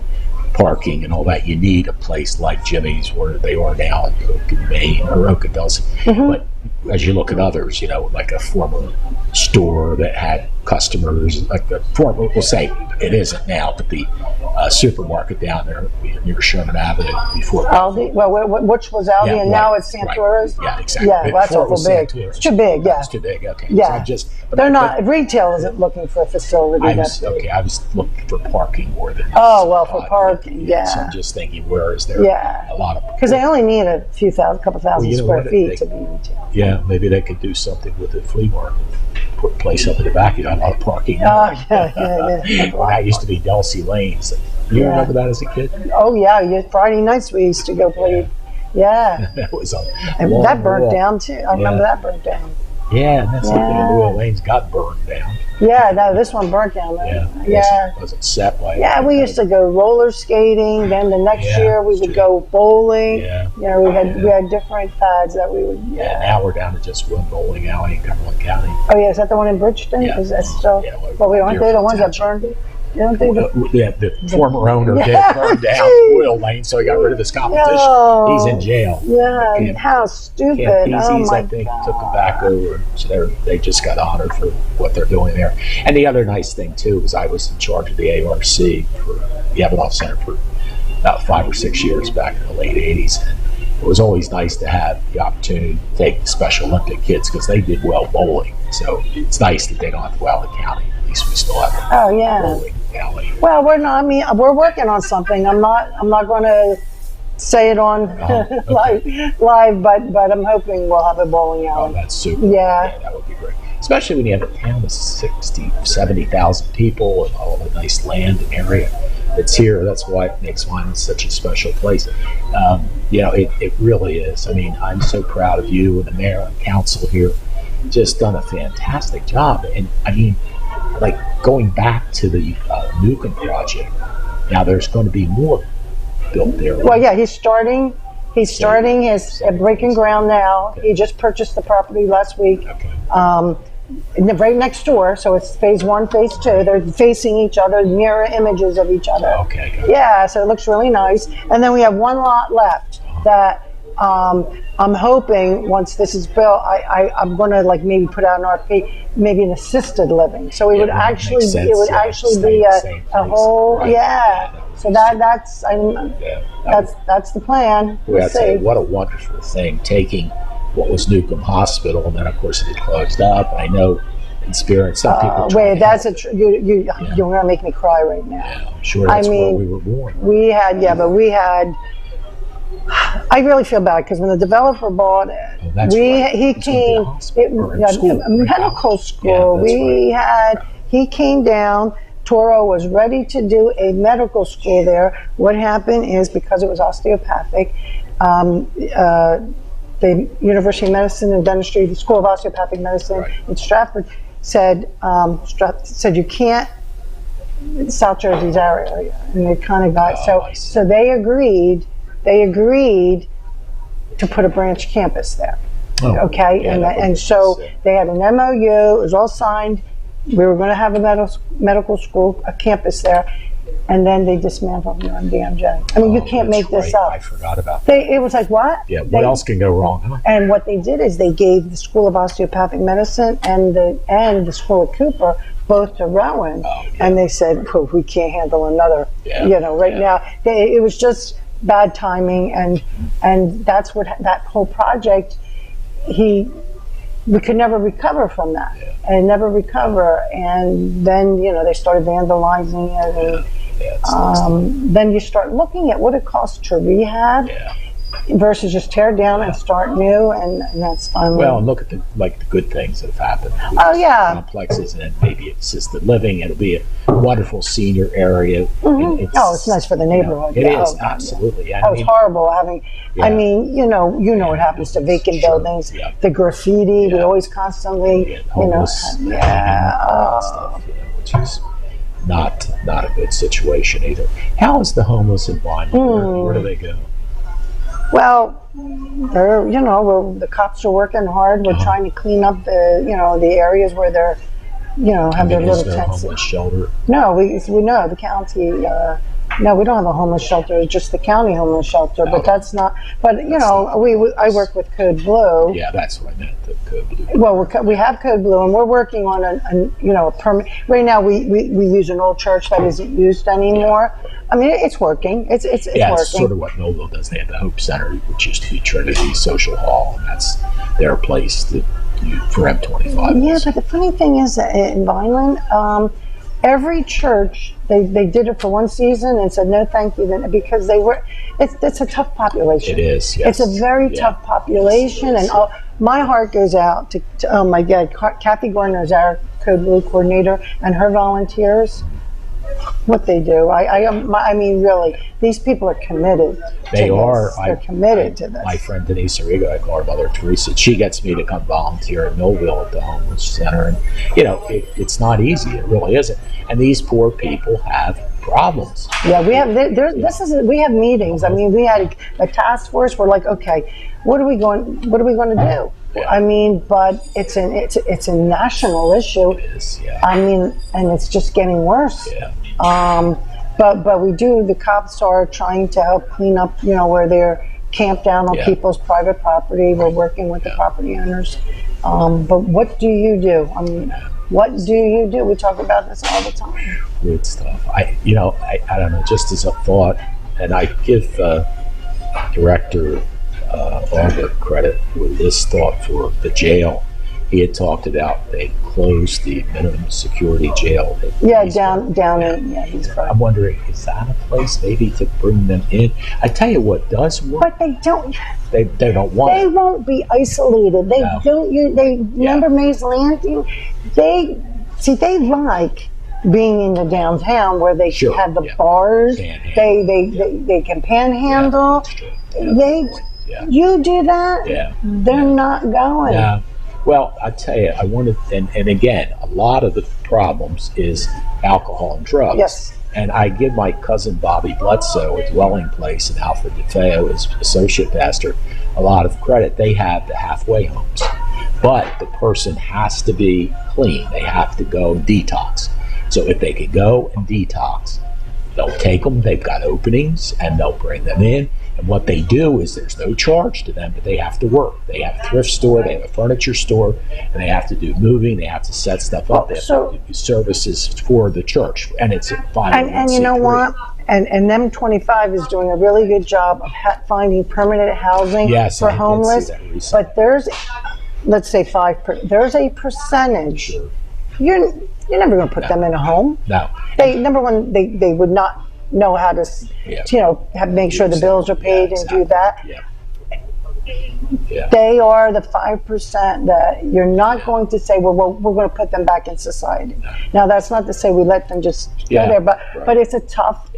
parking and all that, you need a place like Jimmy's where they are now in Oak and Maine or Oak and Dulcie. But as you look at others, you know, like a former store that had customers, like the former, we'll say it isn't now, but the supermarket down there near Sherman Avenue before Aldi. Well, which was Aldi, and now it's Santora's. Right. Yeah, exactly. Yeah, well, that's awful big. Santora's. It's too big. Yeah, it's too big. Okay. Yeah, So they're not. Retail isn't looking for a facility. I was looking for parking more than. Oh well, for parking. Yeah. So I'm just thinking, where is there a lot of? Because they only need a couple thousand square feet to be retail. Yeah, maybe they could do something with the flea market. Put a place up in the back, you got a lot of parking. Oh, yeah. That used to be Dulcie Lanes. You remember that as a kid? Oh, yeah. Friday nights we used to go play. Yeah. That was that burnt down, too. I remember that burnt down. Yeah, and that's the thing. Royal Lanes got burned down. Yeah, no, this one burnt down. Yeah. Wasn't set by. Yeah, we used to go roller skating. Then the next year we would go bowling. Yeah. You know, we had different fads that we would. Yeah. Now we're down to just one bowling alley in Cumberland County. Oh yeah, is that the one in Bridgeton? Yeah. Is that still? Yeah, well, we aren't they the ones that burned? The former owner did burn down Royal Lane, so he got rid of his competition. He's in jail. Yeah, how stupid. PCs, I think, took him back over. So they just got honored for what they're doing there. And the other nice thing, too, is I was in charge of the ARC for the Evidence Center for about 5 or 6 years back in the late 80s. And it was always nice to have the opportunity to take the Special Olympic kids because they did well bowling. So it's nice that they don't have to go out of the county. At least we still have bowling alley. Well, we're not. I mean, we're working on something. I'm not going to say it on live, but I'm hoping we'll have a bowling alley. Oh, that's super. Yeah, that would be great. Especially when you have a town of 60, 70,000 people and all the nice land and area that's here. That's why it makes Vineland such a special place. It really is. I mean, I'm so proud of you and the mayor and council here. Just done a fantastic job. And I mean, like going back to the Newcomb project, now there's going to be more built there. Well, yeah, he's starting his breaking ground now. Okay. He just purchased the property last week. Okay. Right next door, so it's phase 1, phase 2. They're facing each other, mirror images of each other. Okay, good. Yeah, so it looks really nice. And then we have one lot left that I'm hoping once this is built, I'm going to maybe put out an RFP, maybe an assisted living. So it would actually be a whole So that's the plan. We'll see. What a wonderful thing, taking what was Newcomb Hospital, and then of course it closed up. I know in spirit some people. Wait, that's you're gonna make me cry right now. Yeah, I'm sure that's where we were born. We had. I really feel bad because when the developer bought it, he came medical school. He came down. Toro was ready to do a medical school there. What happened is because it was osteopathic, the University of Medicine and Dentistry, the School of Osteopathic Medicine in Stratford said you can't. South Jersey's our area, and they kind of got so they agreed to put a branch campus there. Okay, and so they had an MOU. It was all signed. We were going to have a medical school, a campus there, and then they dismantled MDMJ. I mean, you can't make this up. I forgot about that. It was like, what? Yeah, what else can go wrong, huh? And what they did is they gave the School of Osteopathic Medicine and the School of Cooper both to Rowan, and they said, we can't handle another, now. It was just bad timing, and that's what that whole project, we could never recover from that, and never recover. And then they started vandalizing it, and then you start looking at what it costs to rehab versus just tear down and start new, and that's fun. Well, and look at the good things that have happened. Complexes and maybe assisted living. It'll be a wonderful senior area. Mm-hmm. It's nice for the neighborhood. It is absolutely. It's horrible having. I mean, you know what happens to vacant buildings. The graffiti. We always constantly, homeless, stuff, which is not a good situation either. How is the homeless in Vineland? Where do they go? Well, the cops are working hard. We're trying to clean up the areas where they're, have their little tents. Homeless shelter? No, we know the county No, we don't have a homeless shelter. It's just the county homeless shelter, but that's not. But you know, I work with Code Blue. Yeah, that's what I meant. The Code Blue. Well, we have Code Blue, and we're working on a permit. Right now, we use an old church that isn't used anymore. I mean, it's working. It's working. It's sort of what Millville does. They have the Hope Center, which used to be Trinity Social Hall, and that's their place for M25. Yeah, but the funny thing is that in Vineland, every church, they did it for one season and said no thank you, because it's a tough population. It is, yes. It's a very tough population, and my heart goes out to oh my God, Kathy Gardner is our Code Blue coordinator, and her volunteers, what they do. I mean, really, these people are committed. They're committed to this. My friend Denise Arrigo, I call her Mother Teresa. She gets me to come volunteer in Millville at the homeless center, and you know, it's not easy. It really isn't. And these poor people have problems. Yeah, we have. We have meetings. I mean, we had a task force. We're like, okay, what are we going to do? Yeah. I mean, but it's a national issue. It is, yeah. I mean, and it's just getting worse. Yeah. But we do. The cops are trying to help clean up. You know, where they're camped down on people's private property. We're working with the property owners. But what do you do? I mean, what do you do? We talk about this all the time. Good stuff. I don't know. Just as a thought, and I give Director Albert credit with this thought for the jail. He had talked about they closed the minimum security jail. Down in he's right. I'm wondering, is that a place maybe to bring them in? I tell you what does work. But they don't. They don't want. They won't be isolated. They don't. They remember Mays Landing. They like being in the downtown where they have the bars. They can panhandle. You do that. They're not going. Yeah. Well, I tell you, I wanted, and again, a lot of the problems is alcohol and drugs. Yes. And I give my cousin Bobby Bledsoe at Dwelling Place and Alfred DeFeo, his associate pastor, a lot of credit. They have the halfway homes, but the person has to be clean. They have to go detox. So if they can go and detox, they'll take them. They've got openings, and they'll bring them in. And what they do is there's no charge to them, but they have to work. They have a thrift store, they have a furniture store, and they have to do moving, they have to set stuff up. They have to do services for the church, and it's a 501c3. And you know what? And M25 is doing a really good job of finding permanent housing for homeless. But there's, let's say 5%. There's a percentage. Sure. You're never going to put them in a home. No. Number one, they would not know how to, make sure the bills are paid and do that. They are the 5% that you're not going to say, well, we're going to put them back in society. Now, that's not to say we let them just go there, but it's a tough.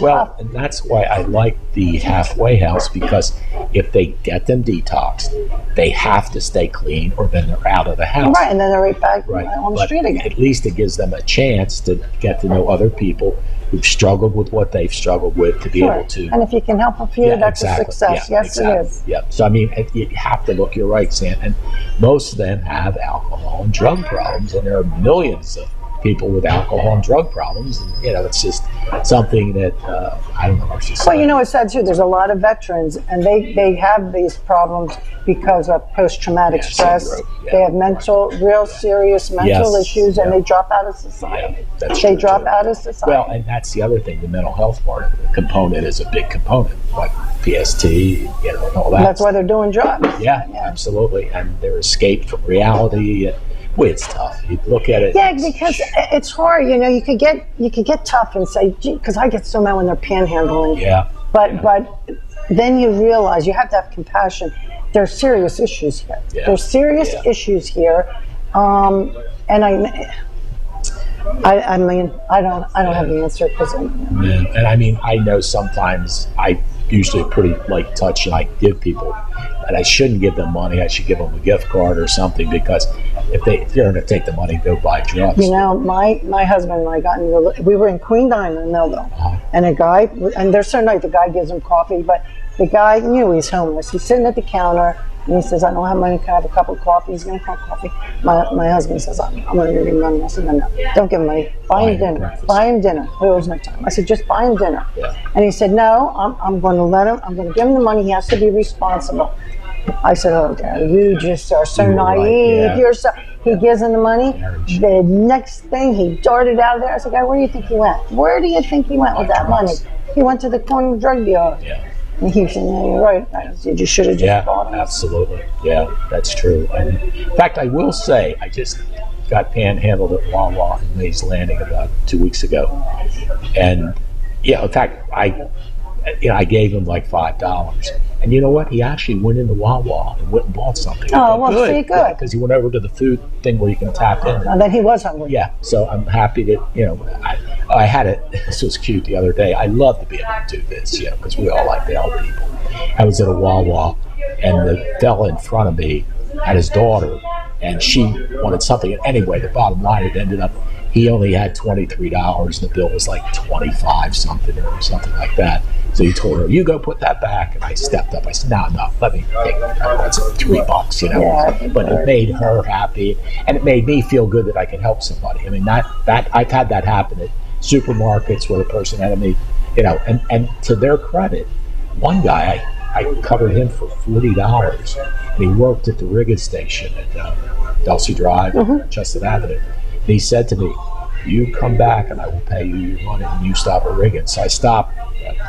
Well, and that's why I like the halfway house, because if they get them detoxed, they have to stay clean, or then they're out of the house. Right, and then they're right back on the street again. At least it gives them a chance to get to know other people who've struggled with what they've struggled with, to be able to. And if you can help a few, that's a success. Yes, it is. Yeah. So I mean, you have to look. You're right, Sam. And most of them have alcohol and drug problems, and there are millions of people with alcohol and drug problems. And, it's just something that I don't know, our society. Well, it's sad too. There's a lot of veterans, and they have these problems because of post-traumatic stress. They have real serious mental issues, and they drop out of society. They drop out of society. Well, and that's the other thing. The mental health part of the component is a big component, like PST, and all that. And that's why they're doing drugs. Yeah, absolutely. And they're escaped from reality. Well, it's tough. You look at it. Yeah, because it's hard. You could get tough and say, "Gee," because I get so mad when they're panhandling. Yeah. But then you realize you have to have compassion. There's serious issues here. Yeah. There's serious issues here, and I mean I don't have the answer because. And I mean, I know sometimes I usually pretty light touch, and I give people, and I shouldn't give them money. I should give them a gift card or something, because if they're going to take the money, go buy drugs. My husband and I we were in Queen Diner in Millville, and a guy, and they're so nice. The guy gives him coffee, but the guy knew he's homeless. He's sitting at the counter. And he says, I don't have money, can I have a cup of coffee? He's going to have coffee. My husband says, I'm going to give him money. I said, no, don't give him money. Buy him dinner. breakfast. Buy him dinner. There was no time. I said, just buy him dinner. Yeah. And he said, no, I'm going to let him, I'm going to give him the money. He has to be responsible. I said, oh, Dad, you just are so You were right, naive. yeah. You're so. He gives him the money. Very The next thing, he darted out of there. I said, God, where do you think he went? Where do you think he went with that money? He went to the corner drug dealer. Yeah. And he said, yeah, you're right. I said, you should have just Yeah, bought him. absolutely. Yeah, that's true. And in fact, I will say, I just got panhandled at Wawa in Mays Landing about 2 weeks ago. And yeah, in fact, I gave him like $5. And you know what? He actually went into Wawa and went and bought something. Oh, well, see, good. Because he went over to the food thing where you can tap in. And then he was hungry. Yeah, so I'm happy that, I had it, this was cute the other day. I love to be able to do this, because we all like to help people. I was at a Wawa, and the fella in front of me had his daughter, and she wanted something. And anyway, the bottom line, it ended up, he only had $23, and the bill was like 25 something or something like that. So he told her, you go put that back. And I stepped up. I said, no, let me take it. It's $3, Yeah. But it made her happy, and it made me feel good that I could help somebody. I mean, that I've had that happen at supermarkets where the person had me, and to their credit, one guy, I covered him for $40, and he worked at the rigging station at Delsey Drive, Chestnut Avenue. And he said to me, you come back and I will pay you your money and you stop at rigging. So I stopped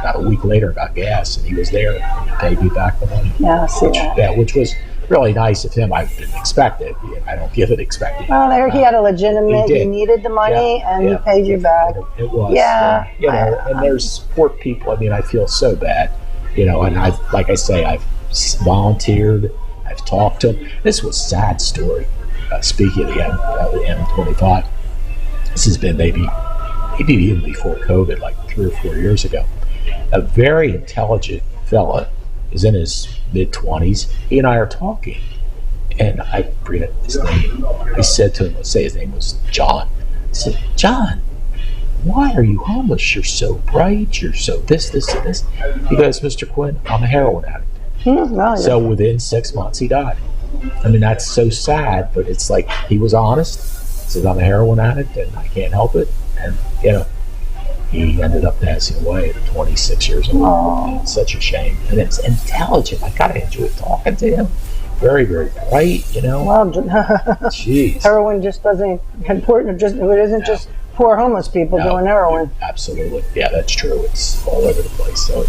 about a week later, got gas, and he was there and he paid me back the money. Yeah, I see that. Yeah, which was really nice of him. I didn't expect it. I don't give it expected. Well, there he had a legitimate, he needed the money, and he paid you back. It was. Yeah. And there's poor people. I mean, I feel so bad, and like I say, I've volunteered, I've talked to them. This was a sad story. Speaking of the M25, this has been maybe even before COVID, like 3 or 4 years ago. A very intelligent fella is in his mid-20s. He and I are talking, and I forget his name. I said to him, let's say his name was John. I said, John, why are you homeless? You're so bright. You're so this, and this. He goes, Mr. Quinn, I'm a heroin addict. So within 6 months, he died. I mean, that's so sad, but it's like he was honest. He said, I'm a heroin addict, and I can't help it. And, he ended up passing away at 26 years old. Aww. It's such a shame. And it's intelligent. I got to enjoy talking to him. Very, very bright, Well, Jeez. heroin just doesn't important. It isn't just poor homeless people doing heroin. Absolutely. Yeah, that's true. It's all over the place. So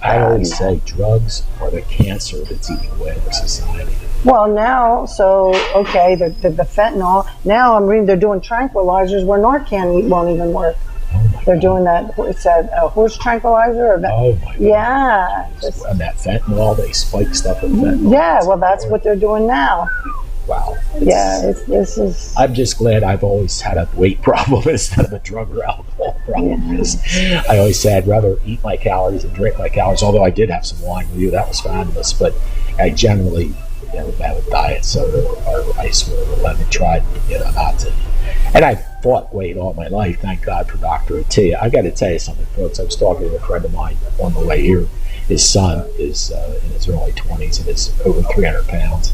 I bad. always say drugs are the cancer that's eating away our society. Well, now, the fentanyl. Now I'm reading they're doing tranquilizers where Narcan won't even work. They're doing that. It's a horse tranquilizer. Oh my God. Yeah. And that fentanyl, they spike stuff with fentanyl. Yeah, well, that's what they're doing now. Wow. This is. I'm just glad I've always had a weight problem instead of a drug or alcohol problem. Because I always say I'd rather eat my calories and drink my calories, although I did have some wine with you. That was fabulous. But I generally have a diet soda or ice or whatever. I haven't tried, not to. And I've fought weight all my life. Thank God for Dr. Atia. I got to tell you something, folks. I was talking to a friend of mine on the way here. His son is in his early 20s and is over 300 pounds.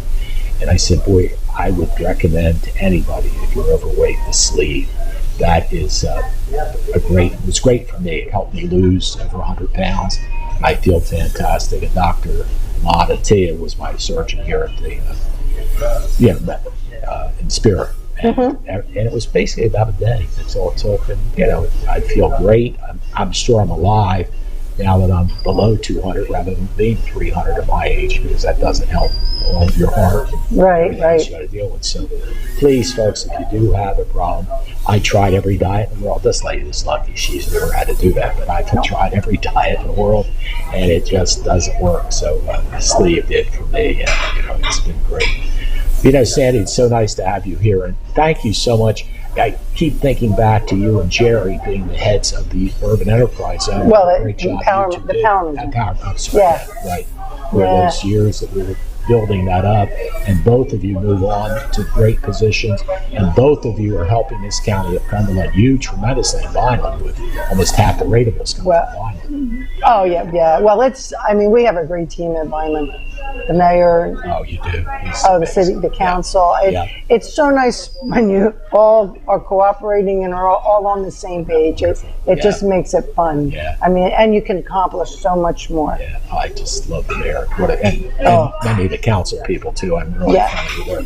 And I said, boy, I would recommend to anybody, if you're overweight, the sleeve. That is it was great for me. It helped me lose over 100 pounds. I feel fantastic. And Dr. Atia was my surgeon here at the, in Spirit. And it was basically about a day. That's all it took. And, I feel great. I'm sure I'm alive now that I'm below 200 rather than being 300 at my age, because that doesn't help all of your heart. Right. You got to deal with. So please, folks, if you do have a problem, I tried every diet in the world. This lady is lucky. She's never had to do that, but I've tried every diet in the world, and it just doesn't work. So sleeve did for me, and it's been great. Sandy, it's so nice to have you here, and thank you so much. I keep thinking back to you and Jerry being the heads of the Urban Enterprise Zone. Well, great job. Empowerment. I'm sorry. Yeah. Right. For those years that we were building that up, and both of you move on to great positions, and both of you are helping this county of Cumberland. You tremendously in Vineland with almost half the rate of us coming to Vineland. Oh, yeah. Well, we have a great team at Vineland. the mayor. Oh, you do. The city, the council. It's so nice when you all are cooperating and are all on the same page. It just makes it fun. I mean, and you can accomplish so much more. Yeah, I just love the mayor. And many of the council people too. I'm really they're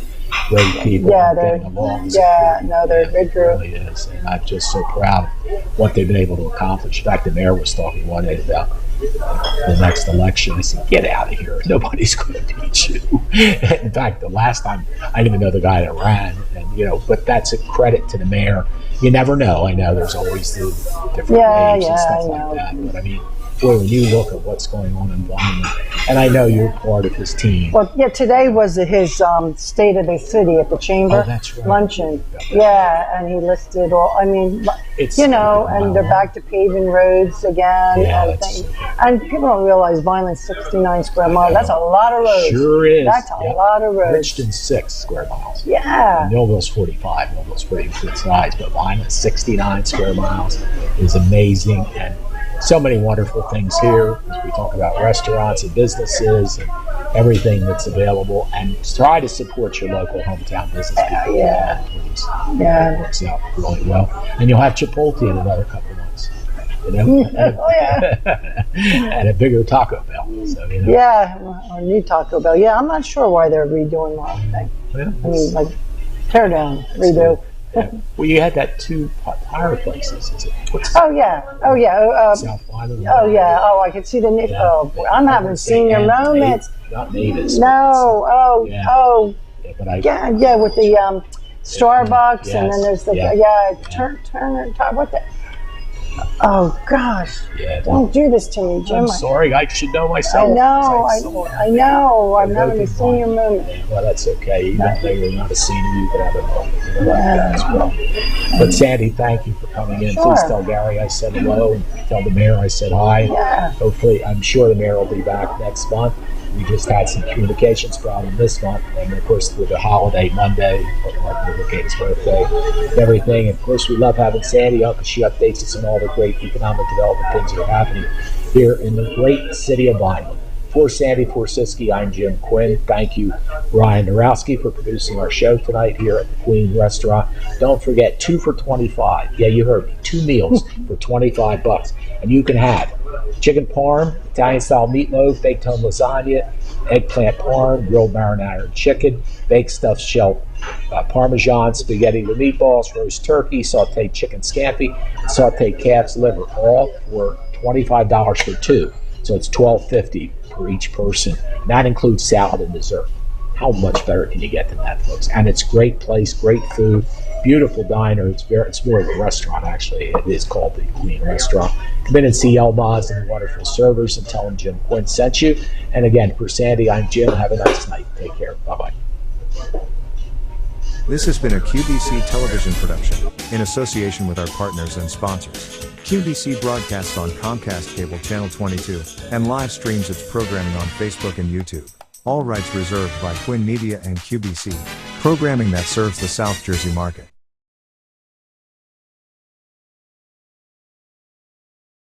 great people. They're getting along. They're a good group. It really is, and I'm just so proud of what they've been able to accomplish. In fact, the mayor was talking one day about the next election. I said, "Get out of here! Nobody's going to beat you." In fact, the last time I didn't even know the guy that ran, and but that's a credit to the mayor. You never know. I know there's always the different waves and stuff like that, but I mean, boy, when you look at what's going on in Vineland, and I know you're part of his team. Well, today was his State of the City at the Chamber luncheon. Yeah, and he listed all. I mean, and they're back to paving roads again. And people don't realize Vineland's 69 square miles. That's a lot of roads. Sure is. That's a lot of roads. Richton's 6 square miles. Yeah. Millville's 45. Millville's pretty good size, but Vineland's 69 square miles is amazing, and so many wonderful things here as we talk about restaurants and businesses and everything that's available, and try to support your local hometown business people. Please. It works out really well. And you'll have Chipotle in another couple of months. And a bigger Taco Bell. So, or new Taco Bell. Yeah, I'm not sure why they're redoing the whole thing. I mean, like, tear down, redo. Well, you had that 2 tire places. Is it? South Vineland. I can see the name. Oh, boy, I'm having senior moments. Not Mavis. No. With the Starbucks, and then there's the Turner. What the? Oh gosh! Don't do this to me, Jim. I'm sorry. I should know myself. I know. I'm having a senior moment. Well, that's okay. Even though you're not a senior, you can have a moment like that as well. But Sandy, thank you for coming in. Please tell Gary I said hello, and tell the mayor I said hi. Hopefully, I'm sure the mayor will be back next month. We just had some communications problem this month, and of course with the holiday Monday, Martin Luther King's birthday, and everything. And of course, we love having Sandy on because she updates us on all the great economic development things that are happening here in the great city of Vineland. For Sandy Forosisky, I'm Jim Quinn. Thank you, Ryan Narowski, for producing our show tonight here at the Queen Restaurant. Don't forget, 2 for $25. Yeah, you heard me. 2 meals for $25, and you can have chicken parm, Italian-style meatloaf, baked home lasagna, eggplant parm, grilled marinara chicken, baked stuffed shell Parmesan, spaghetti with meatballs, roast turkey, sauteed chicken scampi, and sauteed calf's liver, all for $25 for 2. So it's $12.50 for each person. And that includes salad and dessert. How much better can you get than that, folks? And it's a great place, great food, beautiful diner. It's more of a restaurant, actually. It is called the Queen Restaurant. Come in and see Elmaz and the wonderful servers and tell them Jim Quinn sent you. And again, for Sandy, I'm Jim. Have a nice night. Take care. Bye-bye. This has been a QBC television production, in association with our partners and sponsors. QBC broadcasts on Comcast Cable Channel 22, and live streams its programming on Facebook and YouTube. All rights reserved by Quinn Media and QBC, programming that serves the South Jersey market.